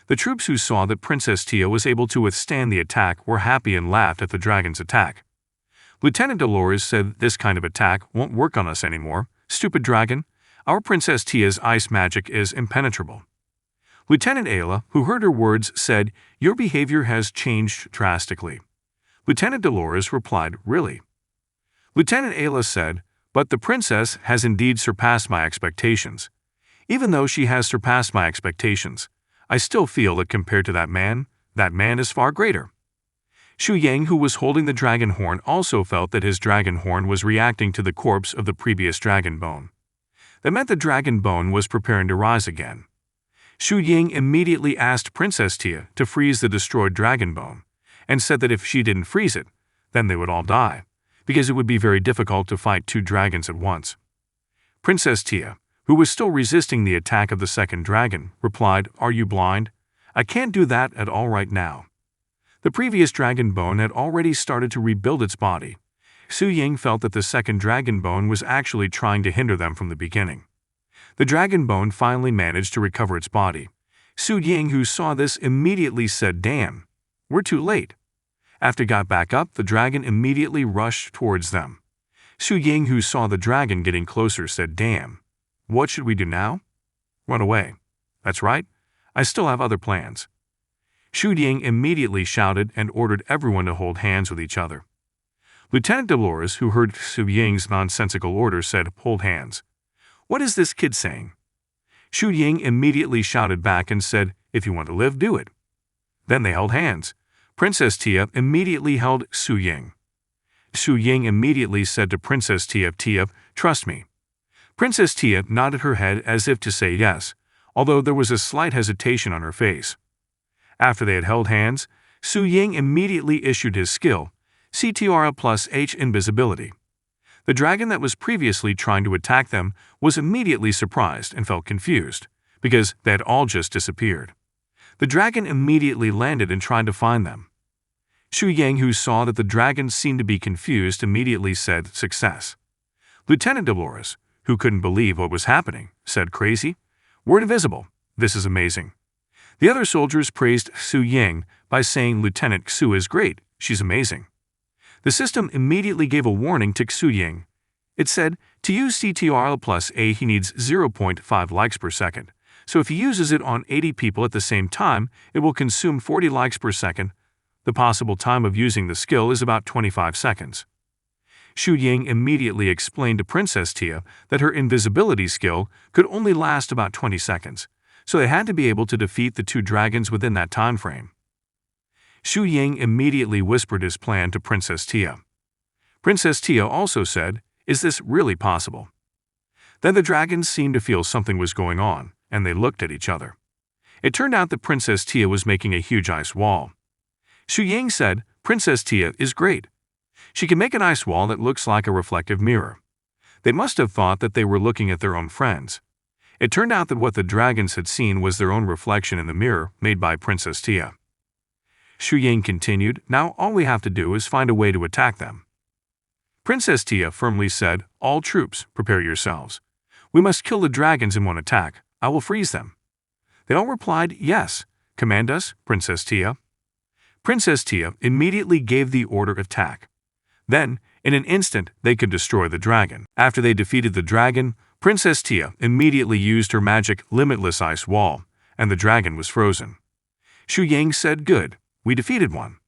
The troops who saw that Princess Tia was able to withstand the attack were happy and laughed at the dragon's attack. Lieutenant Dolores said, "This kind of attack won't work on us anymore. Stupid dragon, our Princess Tia's ice magic is impenetrable." Lieutenant Ayla, who heard her words, said, "Your behavior has changed drastically." Lieutenant Dolores replied, "Really?" Lieutenant Ayla said, "But the princess has indeed surpassed my expectations. Even though she has surpassed my expectations, I still feel that compared to that man is far greater." Xu Yang, who was holding the dragon horn, also felt that his dragon horn was reacting to the corpse of the previous dragon bone. That meant the dragon bone was preparing to rise again. Xu Ying immediately asked Princess Tia to freeze the destroyed dragon bone, and said that if she didn't freeze it, then they would all die, because it would be very difficult to fight two dragons at once. Princess Tia, who was still resisting the attack of the second dragon, replied, "Are you blind? I can't do that at all right now." The previous dragon bone had already started to rebuild its body. Xu Ying felt that the second dragon bone was actually trying to hinder them from the beginning. The dragon bone finally managed to recover its body. Xu Ying, who saw this, immediately said, "Damn, we're too late." After it got back up, the dragon immediately rushed towards them. Xu Ying, who saw the dragon getting closer, said, "Damn, what should we do now?" "Run away." "That's right, I still have other plans." Xu Ying immediately shouted and ordered everyone to hold hands with each other. Lieutenant Dolores, who heard Xu Ying's nonsensical order, said, "Hold hands. What is this kid saying?" Xu Ying immediately shouted back and said, "If you want to live, do it." Then they held hands. Princess Tia immediately held Xu Ying. Xu Ying immediately said to Princess Tia, "Tia, trust me." Princess Tia nodded her head as if to say yes, although there was a slight hesitation on her face. After they had held hands, Xu Ying immediately issued his skill, CTR plus H invisibility. The dragon that was previously trying to attack them was immediately surprised and felt confused, because they had all just disappeared. The dragon immediately landed and tried to find them. Xu Yang, who saw that the dragon seemed to be confused, immediately said, "Success." Lieutenant Dolores, who couldn't believe what was happening, said, "Crazy? We're invisible. This is amazing." The other soldiers praised Xu Yang by saying, "Lieutenant Xu is great. She's amazing." The system immediately gave a warning to Xu Yang. It said, to use CTRL plus A, he needs 0.5 likes per second. So if he uses it on 80 people at the same time, it will consume 40 likes per second. The possible time of using the skill is about 25 seconds. Xu Ying immediately explained to Princess Tia that her invisibility skill could only last about 20 seconds, so they had to be able to defeat the two dragons within that time frame. Xu Ying immediately whispered his plan to Princess Tia. Princess Tia also said, "Is this really possible?" Then the dragons seemed to feel something was going on, and they looked at each other. It turned out that Princess Tia was making a huge ice wall. Xu Ying said, "Princess Tia is great. She can make an ice wall that looks like a reflective mirror." They must have thought that they were looking at their own friends. It turned out that what the dragons had seen was their own reflection in the mirror made by Princess Tia. Xu Ying continued, "Now all we have to do is find a way to attack them." Princess Tia firmly said, "All troops, prepare yourselves. We must kill the dragons in one attack. I will freeze them." They all replied, "Yes. Command us, Princess Tia." Princess Tia immediately gave the order attack. Then, In an instant, they could destroy the dragon. After they defeated the dragon, Princess Tia immediately used her magic limitless ice wall, and the dragon was frozen. Xu Yang said, "Good, we defeated one."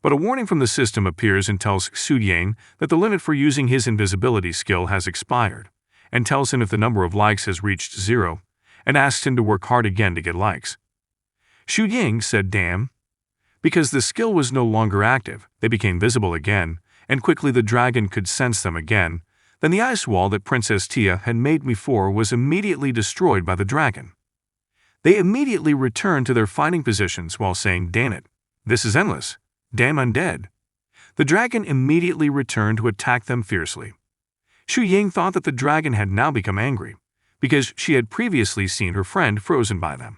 But a warning from the system appears and tells Xu Yang that the limit for using his invisibility skill has expired, and tells him if the number of likes has reached 0, and asks him to work hard again to get likes. Xu Yang said, "Damn." Because the skill was no longer active, they became visible again, and quickly the dragon could sense them again. Then the ice wall that Princess Tia had made before was immediately destroyed by the dragon. They immediately returned to their fighting positions while saying, "Damn it, this is endless. Damn undead." The dragon immediately returned to attack them fiercely. Xu Yang thought that the dragon had now become angry, because she had previously seen her friend frozen by them.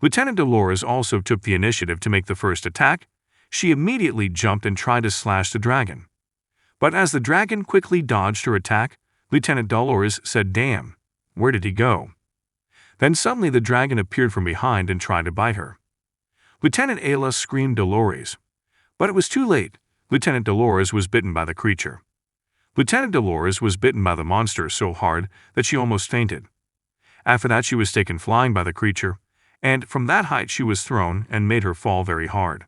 Lieutenant Dolores also took the initiative to make the first attack. She immediately jumped and tried to slash the dragon. But as the dragon quickly dodged her attack, Lieutenant Dolores said, "Damn, where did he go?" Then suddenly the dragon appeared from behind and tried to bite her. Lieutenant Ayla screamed Dolores. But it was too late. Lieutenant Dolores was bitten by the creature. Lieutenant Dolores was bitten by the monster so hard that she almost fainted. After that she was taken flying by the creature, and from that height she was thrown and made her fall very hard.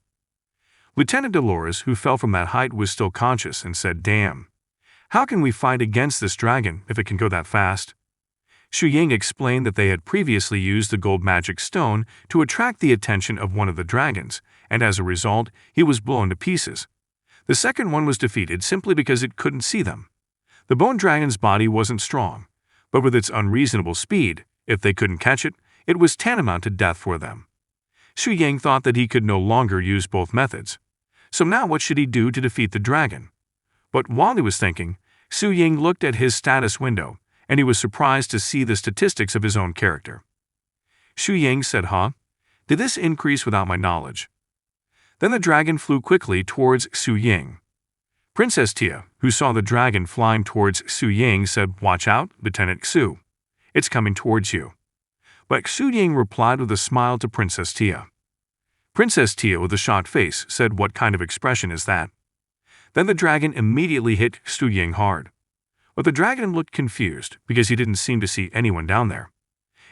Lieutenant Dolores, who fell from that height, was still conscious and said, "Damn. How can we fight against this dragon if it can go that fast?" Xu Yang explained that they had previously used the gold magic stone to attract the attention of one of the dragons, and as a result, he was blown to pieces. The second one was defeated simply because it couldn't see them. The bone dragon's body wasn't strong, but with its unreasonable speed, if they couldn't catch it, it was tantamount to death for them. Xu Yang thought that he could no longer use both methods. So now what should he do to defeat the dragon? But while he was thinking, Xu Yang looked at his status window, and he was surprised to see the statistics of his own character. Xu Yang said, "Huh? Did this increase without my knowledge?" Then the dragon flew quickly towards Xu Yang. Princess Tia, who saw the dragon flying towards Xu Yang, said, "Watch out, Lieutenant Xu. It's coming towards you." But Xu Yang replied with a smile to Princess Tia. Princess Tia, with a shocked face, said, "What kind of expression is that?" Then the dragon immediately hit Xu Yang hard. But the dragon looked confused because he didn't seem to see anyone down there.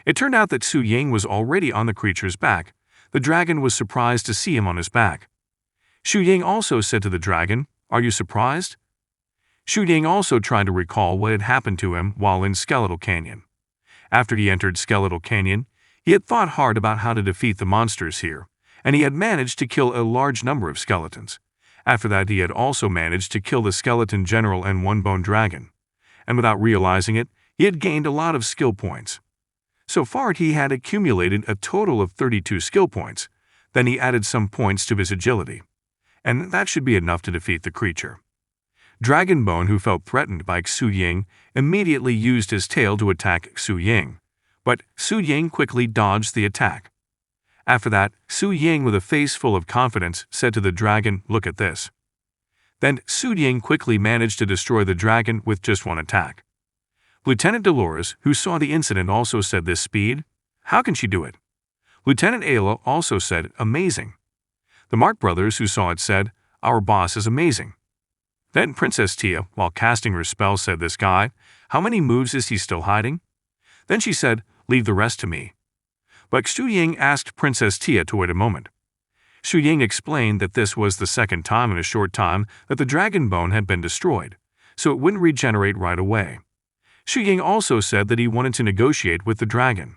It turned out that Xu Yang was already on the creature's back. The dragon was surprised to see him on his back. Xu Yang also said to the dragon, "Are you surprised?" Xu Yang also tried to recall what had happened to him while in Skeletal Canyon. After he entered Skeletal Canyon, he had thought hard about how to defeat the monsters here, and he had managed to kill a large number of skeletons. After that, he had also managed to kill the skeleton general and one bone dragon. And without realizing it, he had gained a lot of skill points. So far, he had accumulated a total of 32 skill points. Then he added some points to his agility. And that should be enough to defeat the creature. Dragonbone, who felt threatened by Xu Yang, immediately used his tail to attack Xu Yang. But Xu Yang quickly dodged the attack. After that, Xu Yang, with a face full of confidence, said to the dragon, "Look at this." Then Xu Yang quickly managed to destroy the dragon with just one attack. Lieutenant Dolores, who saw the incident, also said, "This speed? How can she do it?" Lieutenant Ayla also said, "Amazing." The Mark brothers, who saw it, said, "Our boss is amazing." Then Princess Tia, while casting her spell, said, "This guy, how many moves is he still hiding?" Then she said, "Leave the rest to me." But Xu Yang asked Princess Tia to wait a moment. Xu Yang explained that this was the second time in a short time that the dragon bone had been destroyed, so it wouldn't regenerate right away. Xu Yang also said that he wanted to negotiate with the dragon.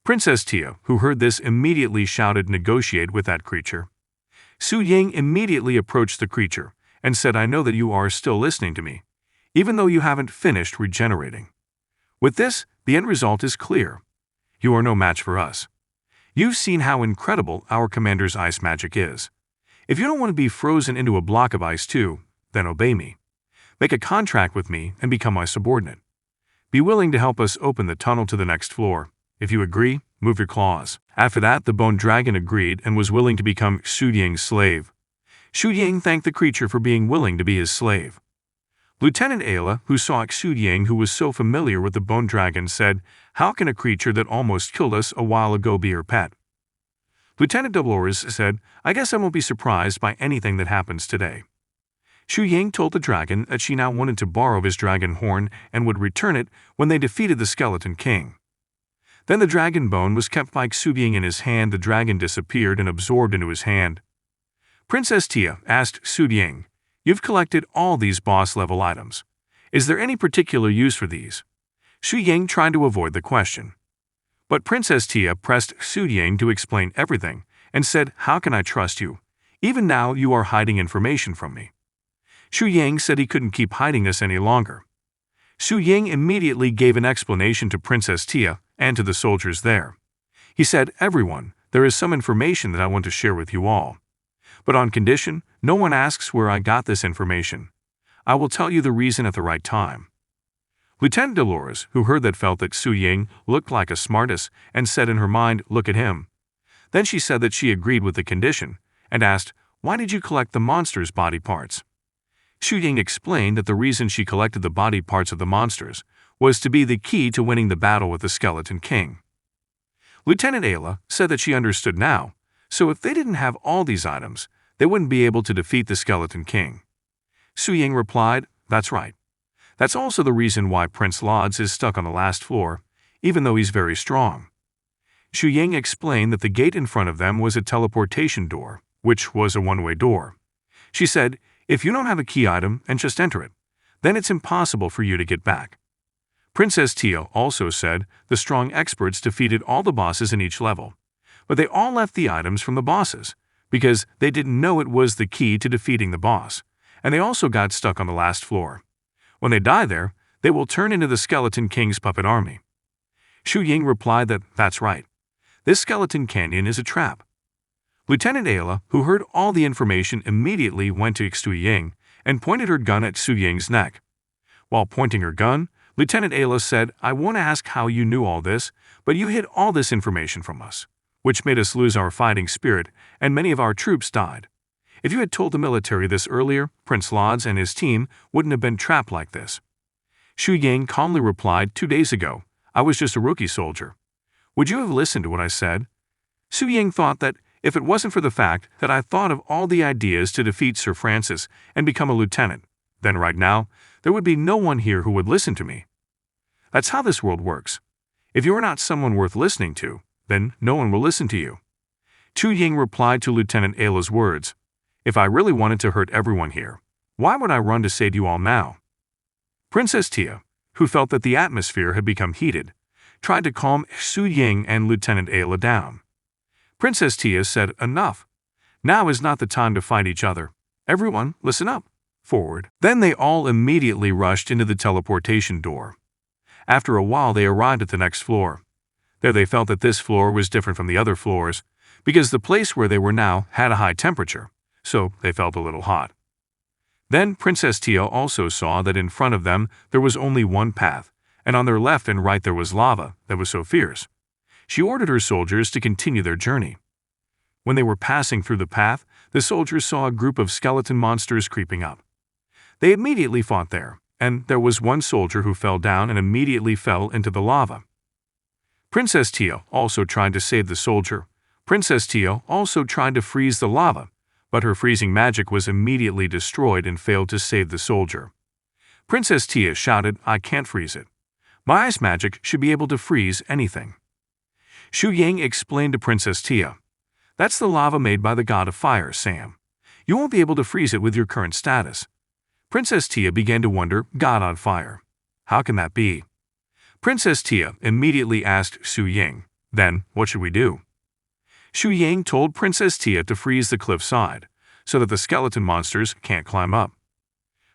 Princess Tia, who heard this, immediately shouted, "Negotiate with that creature." Xu Yang immediately approached the creature and said, "I know that you are still listening to me, even though you haven't finished regenerating. With this, the end result is clear. You are no match for us. You've seen how incredible our commander's ice magic is. If you don't want to be frozen into a block of ice too, then obey me. Make a contract with me and become my subordinate. Be willing to help us open the tunnel to the next floor. If you agree, move your claws." After that, the bone dragon agreed and was willing to become Xu Yang's slave. Xu Yang thanked the creature for being willing to be his slave. Lieutenant Ayla, who saw Xu Yang, who was so familiar with the bone dragon, said, "How can a creature that almost killed us a while ago be her pet?" Lieutenant Dolores said, "I guess I won't be surprised by anything that happens today." Xu Yang told the dragon that she now wanted to borrow his dragon horn and would return it when they defeated the Skeleton King. Then the dragon bone was kept by Xu Yang in his hand. The dragon disappeared and absorbed into his hand. Princess Tia asked Xu Yang, "You've collected all these boss-level items. Is there any particular use for these?" Xu Yang tried to avoid the question. But Princess Tia pressed Xu Yang to explain everything and said, "How can I trust you? Even now you are hiding information from me." Xu Yang said he couldn't keep hiding this any longer. Xu Yang immediately gave an explanation to Princess Tia and to the soldiers there. He said, "Everyone, there is some information that I want to share with you all. But on condition, no one asks where I got this information. I will tell you the reason at the right time." Lieutenant Dolores, who heard that, felt that Xu Yang looked like a smartass and said in her mind, "Look at him." Then she said that she agreed with the condition and asked, "Why did you collect the monster's body parts?" Xu Yang explained that the reason she collected the body parts of the monsters was to be the key to winning the battle with the Skeleton King. Lieutenant Ayla said that she understood now, so if they didn't have all these items, they wouldn't be able to defeat the Skeleton King. Xu Yang replied, "That's right. That's also the reason why Prince Lodz is stuck on the last floor, even though he's very strong." Xu Yang explained that the gate in front of them was a teleportation door, which was a one-way door. She said, "If you don't have a key item and just enter it, then it's impossible for you to get back." Princess Tia also said the strong experts defeated all the bosses in each level, but they all left the items from the bosses because they didn't know it was the key to defeating the boss, and they also got stuck on the last floor. When they die there, they will turn into the Skeleton King's puppet army. Xu Yang replied that that's right. This Skeleton Canyon is a trap. Lieutenant Ayla, who heard all the information, immediately went to Xu Yang and pointed her gun at Xu Yang's neck. While pointing her gun, Lieutenant Ayla said, "I won't ask how you knew all this, but you hid all this information from us, which made us lose our fighting spirit, and many of our troops died. If you had told the military this earlier, Prince Lodz and his team wouldn't have been trapped like this." Xu Yang calmly replied, "2 days ago, I was just a rookie soldier. Would you have listened to what I said?" Xu Yang thought that if it wasn't for the fact that I thought of all the ideas to defeat Sir Francis and become a lieutenant, then right now, there would be no one here who would listen to me. That's how this world works. If you are not someone worth listening to, then no one will listen to you. Xu Yang replied to Lieutenant Ayla's words, "If I really wanted to hurt everyone here, why would I run to save you all now?" Princess Tia, who felt that the atmosphere had become heated, tried to calm Xu Yang and Lieutenant Ayla down. Princess Tia said, "Enough. Now is not the time to fight each other. Everyone, listen up. Forward." Then they all immediately rushed into the teleportation door. After a while they arrived at the next floor. There they felt that this floor was different from the other floors, because the place where they were now had a high temperature, so they felt a little hot. Then Princess Tia also saw that in front of them there was only one path, and on their left and right there was lava that was so fierce. She ordered her soldiers to continue their journey. When they were passing through the path, the soldiers saw a group of skeleton monsters creeping up. They immediately fought there, and there was one soldier who fell down and immediately fell into the lava. Princess Tia also tried to save the soldier. Princess Tia also tried to freeze the lava, but her freezing magic was immediately destroyed and failed to save the soldier. Princess Tia shouted, "I can't freeze it. My ice magic should be able to freeze anything." Xu Yang explained to Princess Tia, "That's the lava made by the god of fire, Sam. You won't be able to freeze it with your current status." Princess Tia began to wonder, "God on fire? How can that be?" Princess Tia immediately asked Xu Yang, "Then, what should we do?" Xu Yang told Princess Tia to freeze the cliffside, so that the skeleton monsters can't climb up.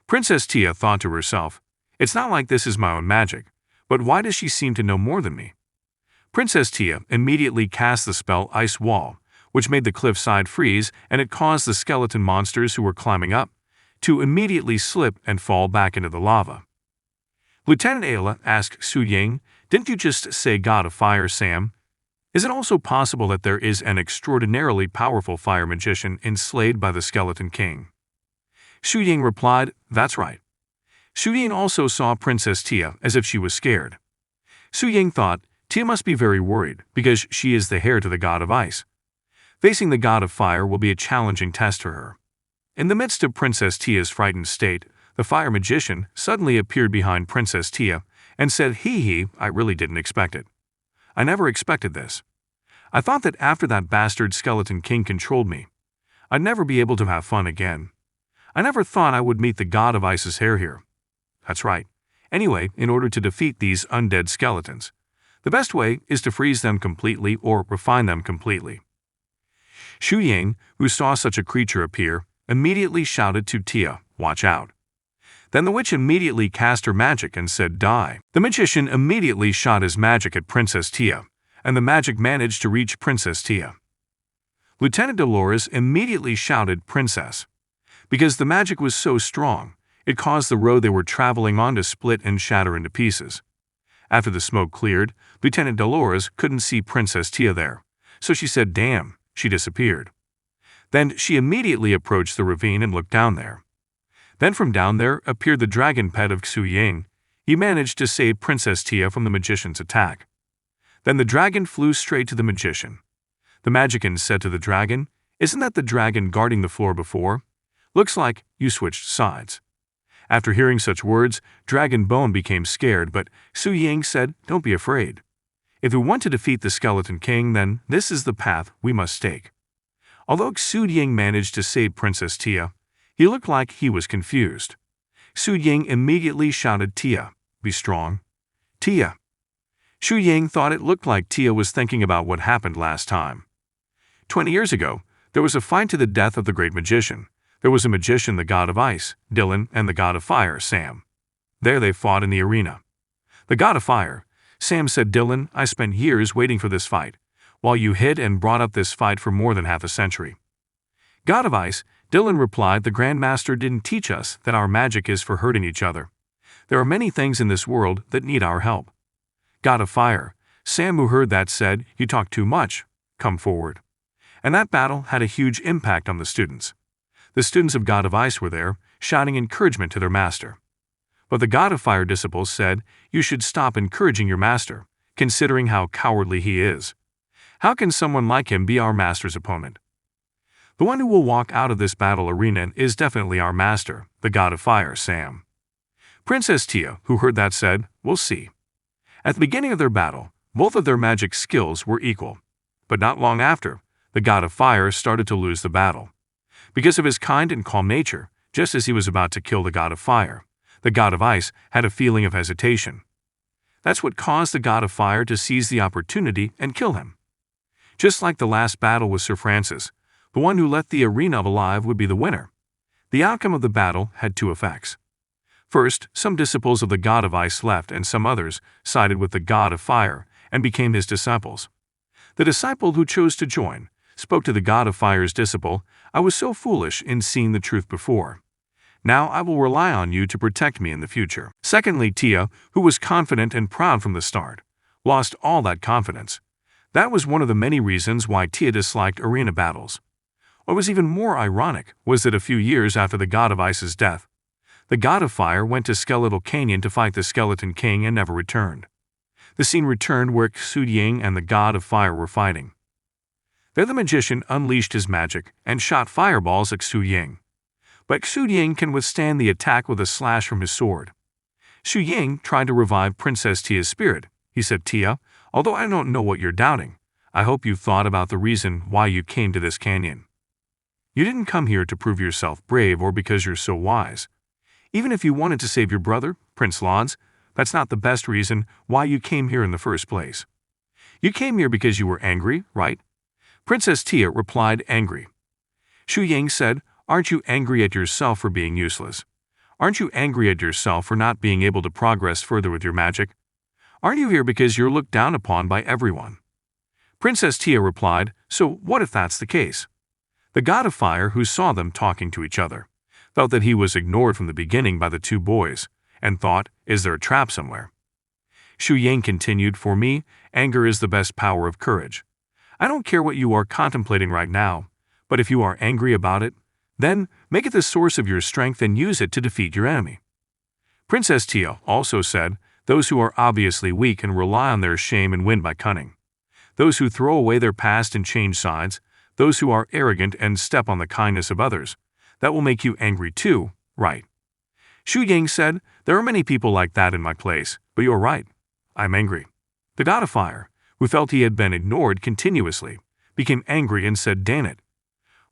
Princess Tia thought to herself, "It's not like this is my own magic, but why does she seem to know more than me?" Princess Tia immediately cast the spell Ice Wall, which made the cliffside freeze, and it caused the skeleton monsters who were climbing up to immediately slip and fall back into the lava. Lieutenant Ayla asked Xu Yang, "Didn't you just say God of Fire, Sam? Is it also possible that there is an extraordinarily powerful fire magician enslaved by the Skeleton King?" Xu Yang replied, "That's right." Xu Yang also saw Princess Tia as if she was scared. Xu Yang thought, Tia must be very worried because she is the heir to the god of ice. Facing the god of fire will be a challenging test for her. In the midst of Princess Tia's frightened state, the fire magician suddenly appeared behind Princess Tia and said, "Hee, I really didn't expect it. I never expected this. I thought that after that bastard skeleton king controlled me, I'd never be able to have fun again. I never thought I would meet the god of ice's hair here." That's right. Anyway, in order to defeat these undead skeletons, the best way is to freeze them completely or refine them completely. Xu Ying, who saw such a creature appear, immediately shouted to Tia, "Watch out." Then the witch immediately cast her magic and said, "Die." The magician immediately shot his magic at Princess Tia, and the magic managed to reach Princess Tia. Lieutenant Dolores immediately shouted, "Princess," because the magic was so strong, it caused the road they were traveling on to split and shatter into pieces. After the smoke cleared, Lieutenant Dolores couldn't see Princess Tia there, so she said, "Damn," she disappeared. Then she immediately approached the ravine and looked down there. Then from down there appeared the dragon pet of Xu Ying. He managed to save Princess Tia from the magician's attack. Then the dragon flew straight to the magician. The magician said to the dragon, "Isn't that the dragon guarding the floor before? Looks like you switched sides." After hearing such words, Dragon Bone became scared, but Xu Ying said, "Don't be afraid. If we want to defeat the Skeleton King, then this is the path we must take." Although Xu Ying managed to save Princess Tia, he looked like he was confused. Xu Ying immediately shouted, "Tia, be strong. Tia." Xu Ying thought it looked like Tia was thinking about what happened last time. 20 years ago, there was a fight to the death of the great magician. There was a magician, the god of ice, Dylan, and the god of fire, Sam. There they fought in the arena. The god of fire, Sam, said, "Dylan, I spent years waiting for this fight, while you hid and brought up this fight for more than half a century." God of ice, Dylan replied, "The Grand Master didn't teach us that our magic is for hurting each other. There are many things in this world that need our help." God of fire, Sam, who heard that, said, "You talk too much. Come forward." And that battle had a huge impact on the students. The students of God of Ice were there, shouting encouragement to their master. But the God of Fire disciples said, "You should stop encouraging your master, considering how cowardly he is. How can someone like him be our master's opponent? The one who will walk out of this battle arena is definitely our master, the God of Fire, Sam." Princess Tia, who heard that, said, "We'll see." At the beginning of their battle, both of their magic skills were equal. But not long after, the God of Fire started to lose the battle. Because of his kind and calm nature, just as he was about to kill the God of Fire, the God of Ice had a feeling of hesitation. That's what caused the God of Fire to seize the opportunity and kill him. Just like the last battle with Sir Francis, the one who left the arena alive would be the winner. The outcome of the battle had two effects. First, some disciples of the God of Ice left and some others sided with the God of Fire and became his disciples. The disciple who chose to join spoke to the God of Fire's disciple, "I was so foolish in seeing the truth before. Now I will rely on you to protect me in the future." Secondly, Tia, who was confident and proud from the start, lost all that confidence. That was one of the many reasons why Tia disliked arena battles. What was even more ironic was that a few years after the God of Ice's death, the God of Fire went to Skeletal Canyon to fight the Skeleton King and never returned. The scene returned where Xu Ying and the God of Fire were fighting. There the magician unleashed his magic and shot fireballs at Xu Ying. But Xu Ying can withstand the attack with a slash from his sword. Xu Ying tried to revive Princess Tia's spirit. He said, "Tia, although I don't know what you're doubting, I hope you've thought about the reason why you came to this canyon. You didn't come here to prove yourself brave or because you're so wise. Even if you wanted to save your brother, Prince Lodz, that's not the best reason why you came here in the first place. You came here because you were angry, right?" Princess Tia replied, "Angry." Xu Ying said, "Aren't you angry at yourself for being useless? Aren't you angry at yourself for not being able to progress further with your magic? Aren't you here because you're looked down upon by everyone?" Princess Tia replied, "So what if that's the case?" The God of Fire, who saw them talking to each other, felt that he was ignored from the beginning by the two boys, and thought, "Is there a trap somewhere?" Xu Ying continued, "For me, anger is the best power of courage. I don't care what you are contemplating right now, but if you are angry about it, then make it the source of your strength and use it to defeat your enemy." Princess Tia also said, "Those who are obviously weak and rely on their shame and win by cunning. Those who throw away their past and change sides, those who are arrogant and step on the kindness of others, That will make you angry too, right? Shu Ying said, there are many people like that in my place, but you're right. I'm angry. The god of fire, who felt he had been ignored continuously, became angry and said, damn it.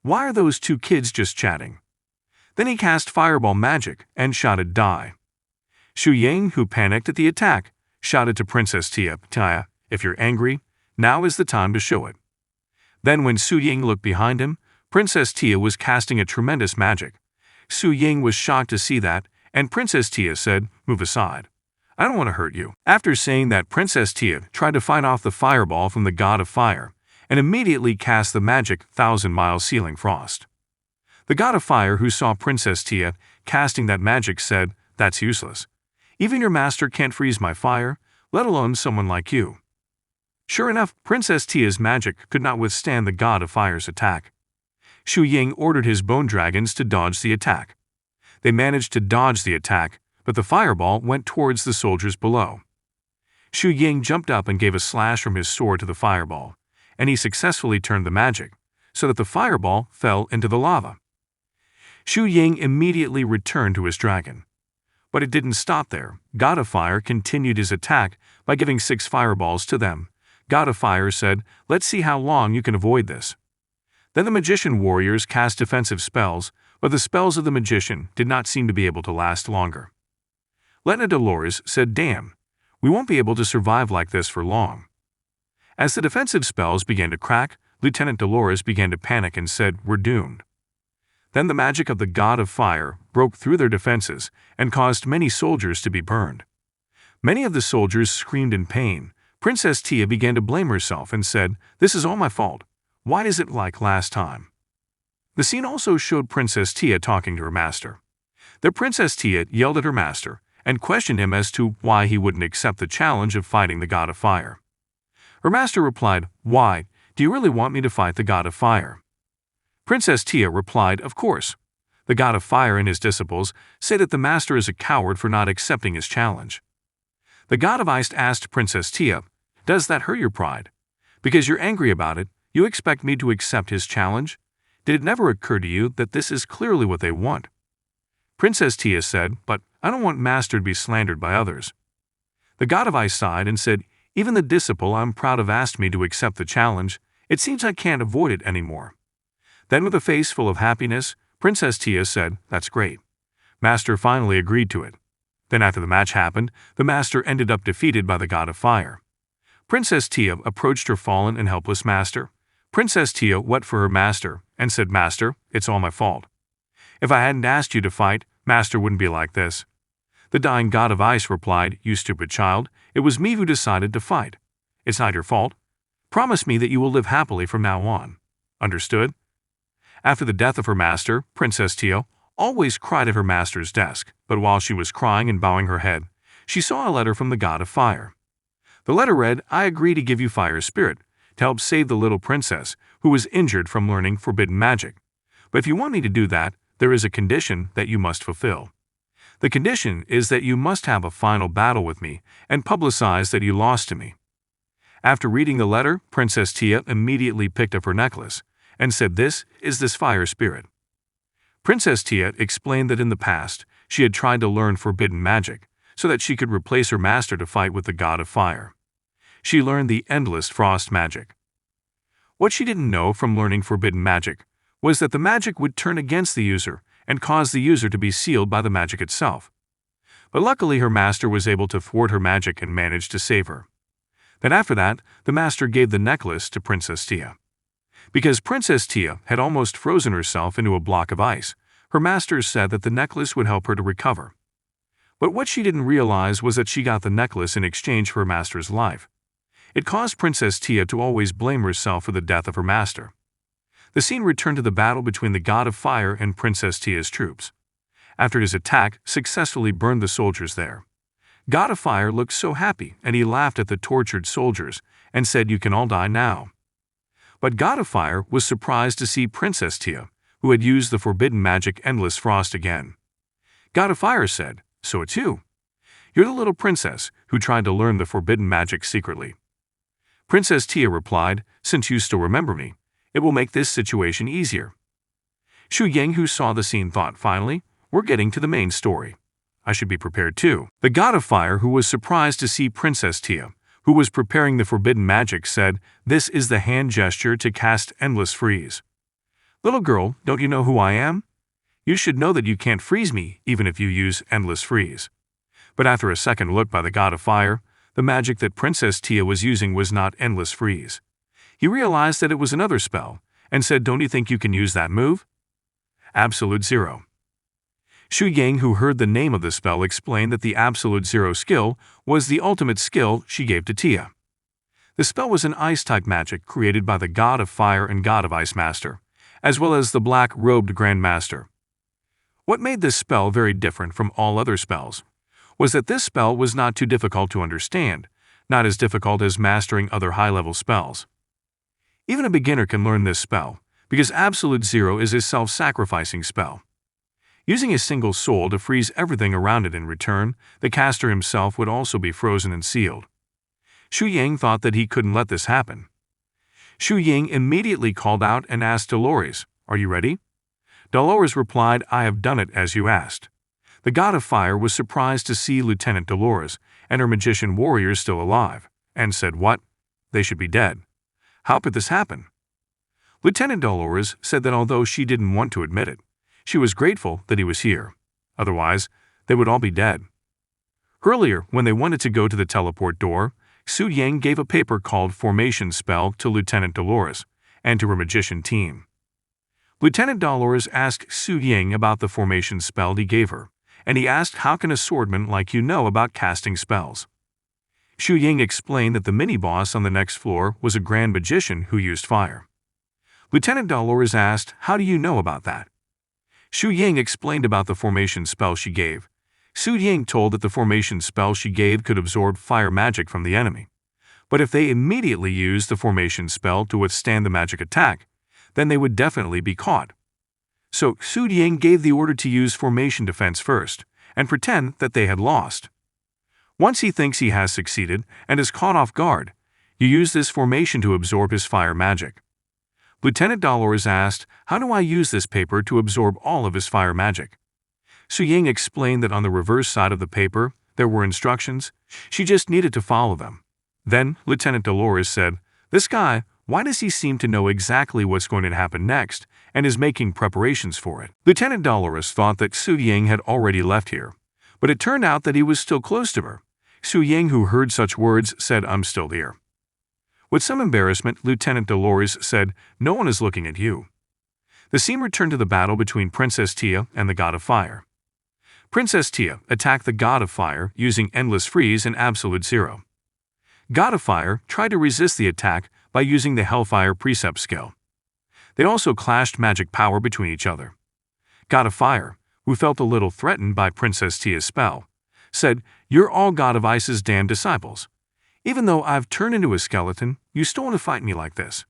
Why are those two kids just chatting? Then he cast fireball magic and shouted die. Shu Ying, who panicked at the attack, shouted to Princess Tia, Tia, if you're angry, now is the time to show it. Then when Su Ying looked behind him, Princess Tia was casting a tremendous magic. Su Ying was shocked to see that, and Princess Tia said, move aside. I don't want to hurt you. After saying that, Princess Tia tried to fight off the fireball from the god of fire, and immediately cast the magic 1,000-mile sealing frost. The god of fire, who saw Princess Tia casting that magic, said, that's useless. Even your master can't freeze my fire, let alone someone like you. Sure enough, Princess Tia's magic could not withstand the god of fire's attack. Shu Ying ordered his bone dragons to dodge the attack. They managed to dodge the attack, but the fireball went towards the soldiers below. Shu Ying jumped up and gave a slash from his sword to the fireball, and he successfully turned the magic, so that the fireball fell into the lava. Shu Ying immediately returned to his dragon. But it didn't stop there. God of Fire continued his attack by giving 6 fireballs to them. God of Fire said, let's see how long you can avoid this. Then the magician warriors cast defensive spells, but the spells of the magician did not seem to be able to last longer. Lieutenant Dolores said, damn, we won't be able to survive like this for long. As the defensive spells began to crack, Lieutenant Dolores began to panic and said, we're doomed. Then the magic of the God of Fire broke through their defenses and caused many soldiers to be burned. Many of the soldiers screamed in pain. Princess Tia began to blame herself and said, this is all my fault. Why is it like last time? The scene also showed Princess Tia talking to her master. The Princess Tia yelled at her master and questioned him as to why he wouldn't accept the challenge of fighting the God of Fire. Her master replied, why, do you really want me to fight the God of Fire? Princess Tia replied, of course. The God of Fire and his disciples say that the master is a coward for not accepting his challenge. The God of Ice asked Princess Tia, does that hurt your pride? Because you're angry about it, you expect me to accept his challenge? Did it never occur to you that this is clearly what they want? Princess Tia said, but I don't want master to be slandered by others. The God of Ice sighed and said, even the disciple I'm proud of asked me to accept the challenge. It seems I can't avoid it anymore. Then with a face full of happiness, Princess Tia said, that's great. Master finally agreed to it. Then after the match happened, the master ended up defeated by the God of Fire. Princess Tia approached her fallen and helpless master. Princess Tia wept for her master and said, master, it's all my fault. If I hadn't asked you to fight, master wouldn't be like this. The dying God of Ice replied, you stupid child, it was me who decided to fight. It's not your fault. Promise me that you will live happily from now on. Understood? After the death of her master, Princess Tia always cried at her master's desk, but while she was crying and bowing her head, she saw a letter from the God of Fire. The letter read, I agree to give you Fire Spirit to help save the little princess who was injured from learning forbidden magic. But if you want me to do that, there is a condition that you must fulfill. The condition is that you must have a final battle with me and publicize that you lost to me. After reading the letter, Princess Tia immediately picked up her necklace and said, this is this Fire Spirit. Princess Tia explained that in the past, she had tried to learn forbidden magic so that she could replace her master to fight with the God of Fire. She learned the endless frost magic. What she didn't know from learning forbidden magic was that the magic would turn against the user and cause the user to be sealed by the magic itself. But luckily her master was able to thwart her magic and managed to save her. Then after that, the master gave the necklace to Princess Tia. Because Princess Tia had almost frozen herself into a block of ice, her master said that the necklace would help her to recover. But what she didn't realize was that she got the necklace in exchange for her master's life. It caused Princess Tia to always blame herself for the death of her master. The scene returned to the battle between the God of Fire and Princess Tia's troops. After his attack successfully burned the soldiers there, God of Fire looked so happy and he laughed at the tortured soldiers and said, you can all die now. But God of Fire was surprised to see Princess Tia, who had used the forbidden magic Endless Frost again. God of Fire said, so it's you. You're the little princess who tried to learn the forbidden magic secretly. Princess Tia replied, since you still remember me, it will make this situation easier. Shu Ying, who saw the scene, thought, finally, we're getting to the main story. I should be prepared too. The god of fire, who was surprised to see Princess Tia, who was preparing the forbidden magic, said, this is the hand gesture to cast endless freeze. Little girl, don't you know who I am? You should know that you can't freeze me even if you use endless freeze. But after a second look by the god of fire, the magic that Princess Tia was using was not endless freeze. He realized that it was another spell, and said, don't you think you can use that move? Absolute Zero. Shu Ying, who heard the name of the spell, explained that the Absolute Zero skill was the ultimate skill she gave to Tia. The spell was an ice-type magic created by the god of fire and god of ice master, as well as the black-robed Grand Master. What made this spell very different from all other spells was that this spell was not too difficult to understand, not as difficult as mastering other high-level spells. Even a beginner can learn this spell, because Absolute Zero is a self-sacrificing spell. Using a single soul to freeze everything around it in return, the caster himself would also be frozen and sealed. Shu Ying thought that he couldn't let this happen. Shu Ying immediately called out and asked Dolores, are you ready? Dolores replied, I have done it as you asked. The god of fire was surprised to see Lieutenant Dolores and her magician warriors still alive, and said, what? They should be dead. How could this happen? Lieutenant Dolores said that although she didn't want to admit it, she was grateful that he was here. Otherwise, they would all be dead. Earlier, when they wanted to go to the teleport door, Su Yang gave a paper called Formation Spell to Lieutenant Dolores and to her magician team. Lieutenant Dolores asked Su Yang about the formation spell he gave her, and he asked, how can a swordman like you know about casting spells? Shu Yang explained that the mini-boss on the next floor was a grand magician who used fire. Lieutenant Dolores asked, how do you know about that? Shu Yang explained about the formation spell she gave. Su Yang told that the formation spell she gave could absorb fire magic from the enemy. But if they immediately used the formation spell to withstand the magic attack, then they would definitely be caught. So Su Yang gave the order to use formation defense first, and pretend that they had lost. Once he thinks he has succeeded and is caught off guard, you use this formation to absorb his fire magic. Lieutenant Dolores asked, how do I use this paper to absorb all of his fire magic? Su Ying explained that on the reverse side of the paper, there were instructions. She just needed to follow them. Then Lieutenant Dolores said, this guy, why does he seem to know exactly what's going to happen next and is making preparations for it? Lieutenant Dolores thought that Su Ying had already left here, but it turned out that he was still close to her. Su Ying, who heard such words, said, I'm still here. With some embarrassment, Lieutenant Dolores said, no one is looking at you. The scene returned to the battle between Princess Tia and the God of Fire. Princess Tia attacked the God of Fire using Endless Freeze and Absolute Zero. God of Fire tried to resist the attack by using the Hellfire Precept skill. They also clashed magic power between each other. God of Fire, who felt a little threatened by Princess Tia's spell, said, you're all God of Ice's damned disciples. Even though I've turned into a skeleton, you still want to fight me like this.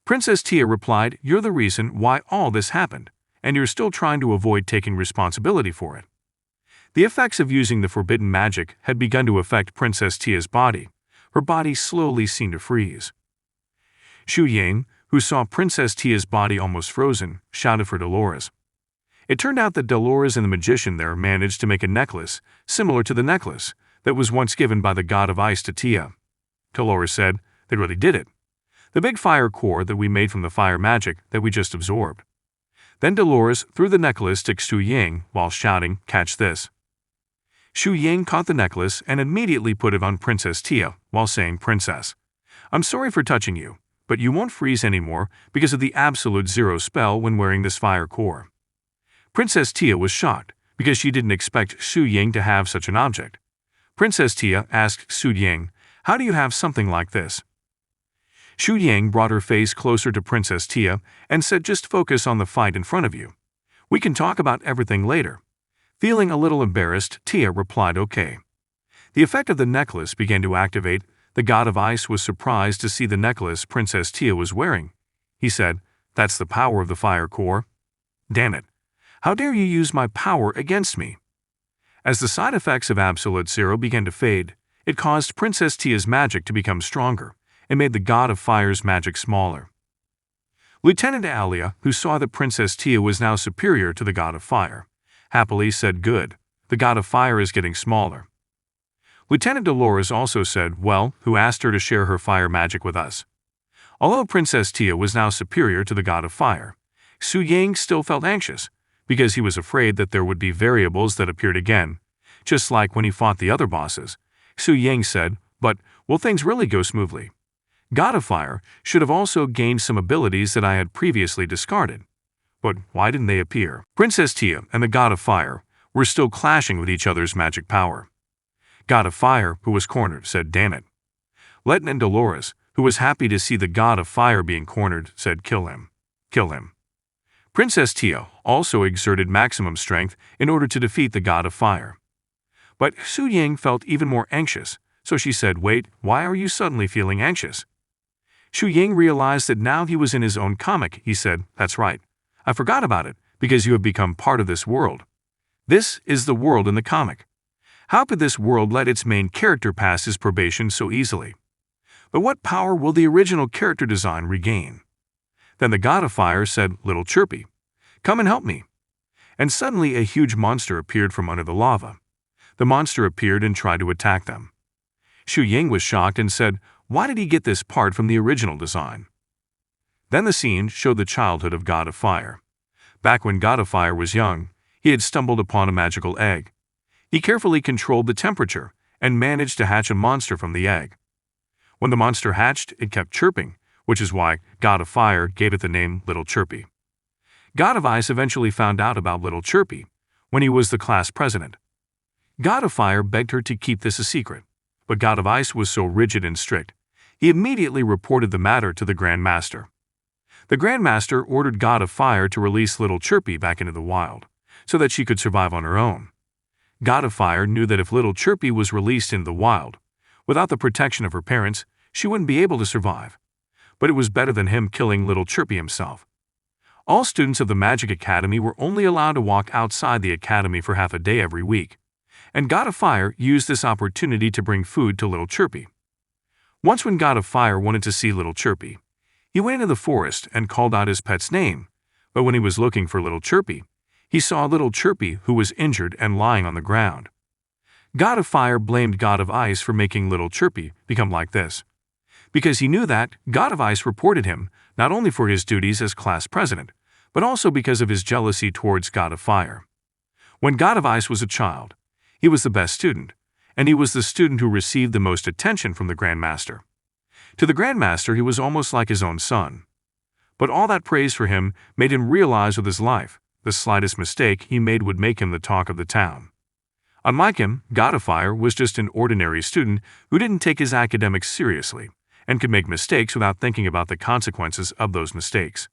Princess Tia replied, you're the reason why all this happened, and you're still trying to avoid taking responsibility for it. The effects of using the forbidden magic had begun to affect Princess Tia's body. Her body slowly seemed to freeze. Shu Yang, who saw Princess Tia's body almost frozen, shouted for Dolores. It turned out that Dolores and the magician there managed to make a necklace similar to the necklace that was once given by the God of Ice to Tia. Dolores said, they really did it. The big fire core that we made from the fire magic that we just absorbed. Then Dolores threw the necklace to Shu Yang while shouting, catch this. Shu Yang caught the necklace and immediately put it on Princess Tia while saying, Princess, I'm sorry for touching you, but you won't freeze anymore because of the Absolute Zero spell when wearing this fire core. Princess Tia was shocked because she didn't expect Shu Yang to have such an object. Princess Tia asked Su Yang, how do you have something like this? Shu Yang brought her face closer to Princess Tia and said, just focus on the fight in front of you. We can talk about everything later. Feeling a little embarrassed, Tia replied, okay. The effect of the necklace began to activate. The God of Ice was surprised to see the necklace Princess Tia was wearing. He said, that's the power of the fire core. Damn it. How dare you use my power against me? As the side effects of Absolute Zero began to fade, it caused Princess Tia's magic to become stronger and made the God of Fire's magic smaller. Lieutenant Alia, who saw that Princess Tia was now superior to the god of fire, happily said, "Good. The god of fire is getting smaller." Lieutenant Dolores also said, "Well, who asked her to share her fire magic with us?" Although Princess Tia was now superior to the god of fire, Su Yang still felt anxious, because he was afraid that there would be variables that appeared again, just like when he fought the other bosses. Su Yang said, "But will things really go smoothly? God of Fire should have also gained some abilities that I had previously discarded. But why didn't they appear?" Princess Tia and the God of Fire were still clashing with each other's magic power. God of Fire, who was cornered, said, "Damn it." Lieutenant Dolores, who was happy to see the God of Fire being cornered, said, "Kill him. Kill him." Princess Tia also exerted maximum strength in order to defeat the God of Fire. But Su Yang felt even more anxious, so she said, "Wait, why are you suddenly feeling anxious?" Su Yang realized that now he was in his own comic. He said, "That's right. I forgot about it, because you have become part of this world. This is the world in the comic. How could this world let its main character pass his probation so easily? But what power will the original character design regain?" Then the God of Fire said, "Little Chirpy, come and help me." And suddenly a huge monster appeared from under the lava. The monster appeared and tried to attack them. Su Yang was shocked and said, "Why did he get this part from the original design?" Then the scene showed the childhood of God of Fire. Back when God of Fire was young, he had stumbled upon a magical egg. He carefully controlled the temperature and managed to hatch a monster from the egg. When the monster hatched, it kept chirping, which is why God of Fire gave it the name Little Chirpy. God of Ice eventually found out about Little Chirpy when he was the class president. God of Fire begged her to keep this a secret, but God of Ice was so rigid and strict, he immediately reported the matter to the Grand Master. The Grand Master ordered God of Fire to release Little Chirpy back into the wild, so that she could survive on her own. God of Fire knew that if Little Chirpy was released into the wild, without the protection of her parents, she wouldn't be able to survive. But it was better than him killing Little Chirpy himself. All students of the Magic Academy were only allowed to walk outside the academy for half a day every week, and God of Fire used this opportunity to bring food to Little Chirpy. Once when God of Fire wanted to see Little Chirpy, he went into the forest and called out his pet's name, but when he was looking for Little Chirpy, he saw Little Chirpy who was injured and lying on the ground. God of Fire blamed God of Ice for making Little Chirpy become like this, because he knew that God of Ice reported him not only for his duties as class president, but also because of his jealousy towards God of Fire. When God of Ice was a child, he was the best student, and he was the student who received the most attention from the Grand Master. To the Grand Master, he was almost like his own son. But all that praise for him made him realize with his life, the slightest mistake he made would make him the talk of the town. Unlike him, God of Fire was just an ordinary student who didn't take his academics seriously and could make mistakes without thinking about the consequences of those mistakes.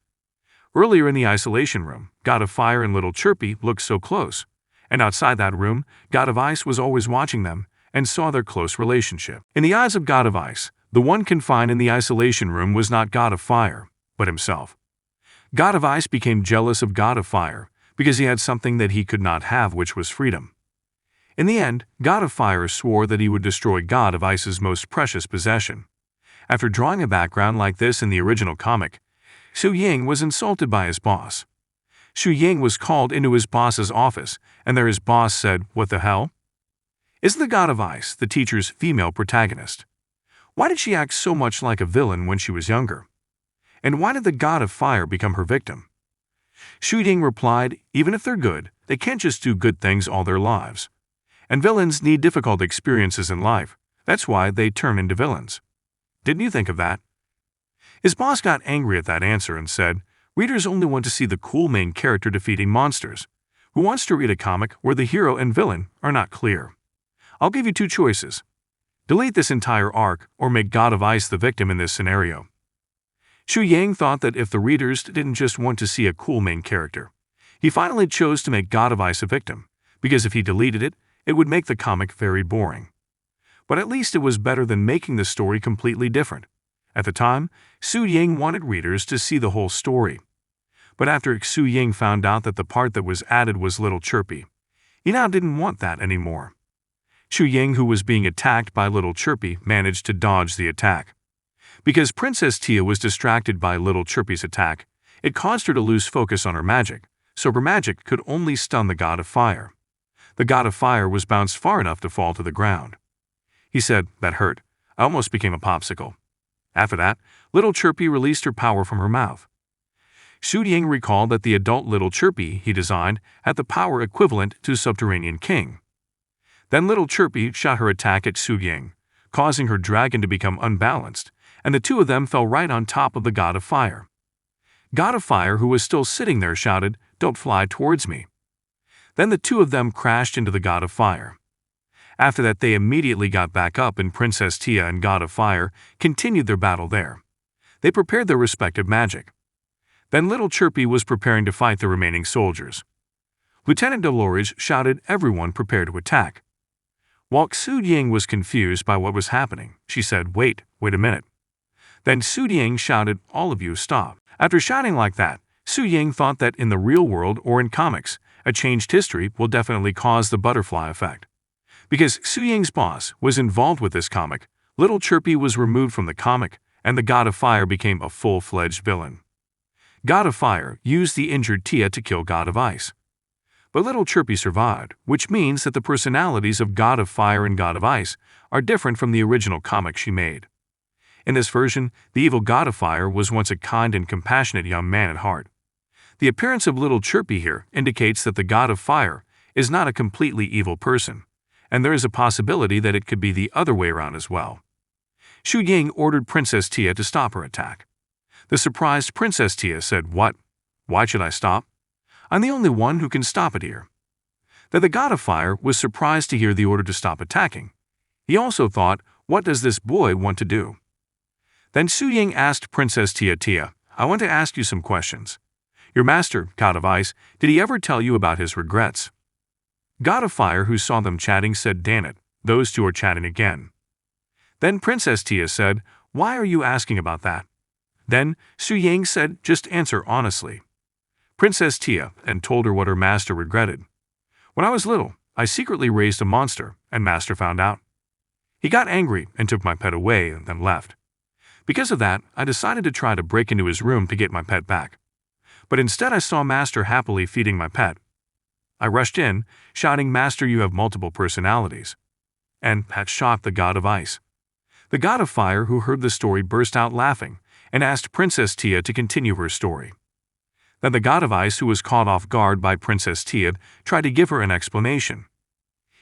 Earlier in the isolation room, God of Fire and Little Chirpy looked so close, and outside that room, God of Ice was always watching them and saw their close relationship. In the eyes of God of Ice, the one confined in the isolation room was not God of Fire, but himself. God of Ice became jealous of God of Fire because he had something that he could not have, which was freedom. In the end, God of Fire swore that he would destroy God of Ice's most precious possession. After drawing a background like this in the original comic, Su Yang was insulted by his boss. Su Yang was called into his boss's office, and there his boss said, "What the hell? Isn't the God of Ice the teacher's female protagonist? Why did she act so much like a villain when she was younger? And why did the God of Fire become her victim?" Su Yang replied, "Even if they're good, they can't just do good things all their lives. And villains need difficult experiences in life. That's why they turn into villains. Didn't you think of that?" His boss got angry at that answer and said, "Readers only want to see the cool main character defeating monsters. Who wants to read a comic where the hero and villain are not clear? I'll give you two choices. Delete this entire arc or make God of Ice the victim in this scenario." Su Yang thought that if the readers didn't just want to see a cool main character, he finally chose to make God of Ice a victim, because if he deleted it, it would make the comic very boring. But at least it was better than making the story completely different. At the time, Su Yang wanted readers to see the whole story. But after Su Yang found out that the part that was added was Little Chirpy, he now didn't want that anymore. Su Yang, who was being attacked by Little Chirpy, managed to dodge the attack. Because Princess Tia was distracted by Little Chirpy's attack, It caused her to lose focus on her magic, so her magic could only stun the god of fire. The god of fire was bounced far enough to fall to the ground. He said, "That hurt. I almost became a popsicle." After that, Little Chirpy released her power from her mouth. Xu Ying recalled that the adult Little Chirpy he designed had the power equivalent to Subterranean King. Then Little Chirpy shot her attack at Xu Ying, causing her dragon to become unbalanced, and the two of them fell right on top of the god of fire. God of Fire, who was still sitting there, shouted, "Don't fly towards me." Then the two of them crashed into the God of Fire. After that, they immediately got back up, and Princess Tia and God of Fire continued their battle there. They prepared their respective magic. Then Little Chirpy was preparing to fight the remaining soldiers. Lieutenant Dolores shouted, "Everyone prepare to attack." While Xu Ying was confused by what was happening, she said, wait a minute." Then Xu Ying shouted, "All of you stop." After shouting like that, Xu Ying thought that in the real world or in comics, a changed history will definitely cause the butterfly effect. Because Xu Ying's boss was involved with this comic, Little Chirpy was removed from the comic, and the God of Fire became a full-fledged villain. God of Fire used the injured Tia to kill God of Ice. But Little Chirpy survived, which means that the personalities of God of Fire and God of Ice are different from the original comic she made. In this version, the evil God of Fire was once a kind and compassionate young man at heart. The appearance of Little Chirpy here indicates that the God of Fire is not a completely evil person, and there is a possibility that it could be the other way around as well. Xu Ying ordered Princess Tia to stop her attack. The surprised Princess Tia said, "What? Why should I stop? I'm the only one who can stop it here." Then the God of Fire was surprised to hear the order to stop attacking. He also thought, "What does this boy want to do?" Then Xu Ying asked Princess Tia, "I want to ask you some questions. Your master, God of Ice, did he ever tell you about his regrets?" God of Fire, who saw them chatting, said, "Damn it, those two are chatting again." Then Princess Tia said, "Why are you asking about that?" Then Xu Ying said, "Just answer honestly." Princess Tia and told her what her master regretted. "When I was little, I secretly raised a monster, and master found out. He got angry and took my pet away and then left. Because of that, I decided to try to break into his room to get my pet back. But instead I saw master happily feeding my pet. I rushed in, shouting, 'Master, you have multiple personalities.' And that shocked the God of Ice. The God of Fire, who heard the story, burst out laughing and asked Princess Tia to continue her story. Then the God of Ice, who was caught off guard by Princess Tia, tried to give her an explanation.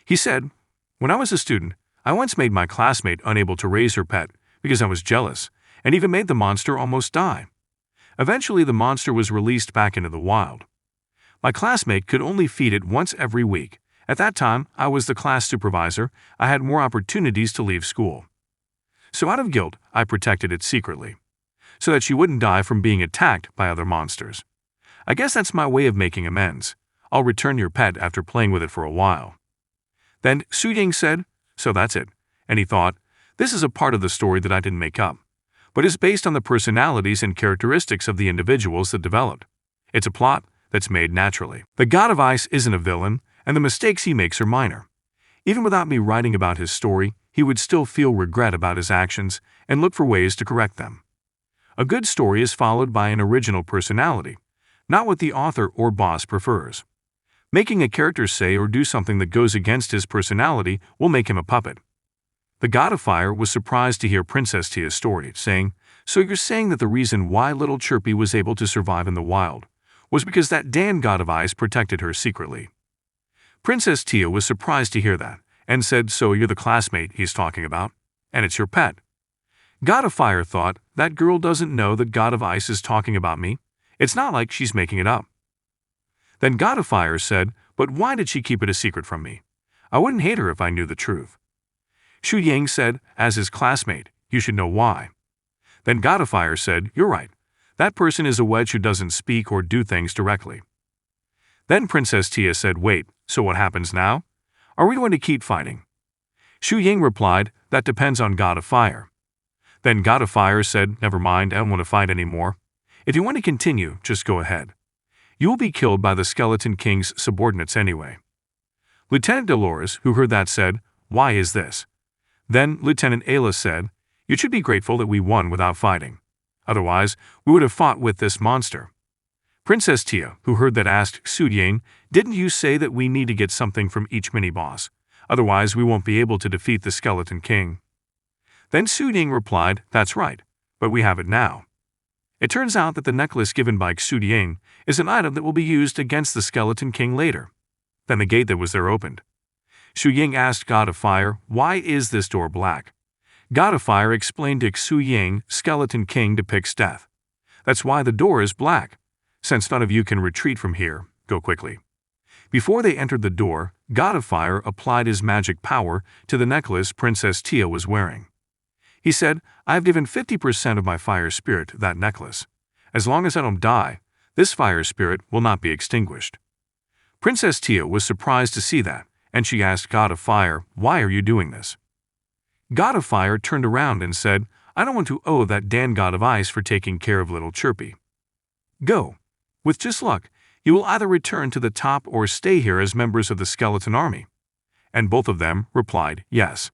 He said, "When I was a student, I once made my classmate unable to raise her pet because I was jealous, and even made the monster almost die. Eventually, the monster was released back into the wild. My classmate could only feed it once every week. At that time, I was the class supervisor. I had more opportunities to leave school. So out of guilt, I protected it secretly, so that she wouldn't die from being attacked by other monsters. I guess that's my way of making amends. I'll return your pet after playing with it for a while." Then Xu Ying said, "So that's it." And he thought, "This is a part of the story that I didn't make up, but is based on the personalities and characteristics of the individuals that developed. It's a plot that's made naturally. The God of Ice isn't a villain, and the mistakes he makes are minor. Even without me writing about his story, he would still feel regret about his actions and look for ways to correct them. A good story is followed by an original personality, not what the author or boss prefers. Making a character say or do something that goes against his personality will make him a puppet." The God of Fire was surprised to hear Princess Tia's story, saying, "So you're saying that the reason why Little Chirpy was able to survive in the wild was because that Dan God of Ice protected her secretly?" Princess Tia was surprised to hear that, and said, "So you're the classmate he's talking about, and it's your pet." God of Fire thought, "That girl doesn't know that God of Ice is talking about me. It's not like she's making it up." Then God of Fire said, "But why did she keep it a secret from me? I wouldn't hate her if I knew the truth." Xu Ying said, "As his classmate, you should know why." Then God of Fire said, "You're right. That person is a wedge who doesn't speak or do things directly." Then Princess Tia said, "Wait, so what happens now? Are we going to keep fighting?" Xu Ying replied, "That depends on God of Fire." Then God of Fire said, "Never mind, I don't want to fight anymore. If you want to continue, just go ahead. You will be killed by the Skeleton King's subordinates anyway." Lieutenant Dolores, who heard that, said, "Why is this?" Then Lieutenant Ayla said, "You should be grateful that we won without fighting. Otherwise, we would have fought with this monster. Princess Tia, who heard that, asked Xu, "Didn't you say that we need to get something from each mini-boss? Otherwise we won't be able to defeat the Skeleton King." Then Xu replied, "That's right, but we have it now." It turns out that the necklace given by Xu is an item that will be used against the Skeleton King later. Then the gate that was there opened. Xu asked God of Fire, "Why is this door black?" God of Fire explained to Xu, "Skeleton King depicts death. That's why the door is black. Since none of you can retreat from here, go quickly." Before they entered the door, God of Fire applied his magic power to the necklace Princess Tia was wearing. He said, "I have given 50% of my fire spirit to that necklace. As long as I don't die, this fire spirit will not be extinguished." Princess Tia was surprised to see that, and she asked God of Fire, "Why are you doing this?" God of Fire turned around and said, "I don't want to owe that Dan God of Ice for taking care of little Chirpy. Go. With just luck, you will either return to the top or stay here as members of the skeleton army." And both of them replied, "Yes."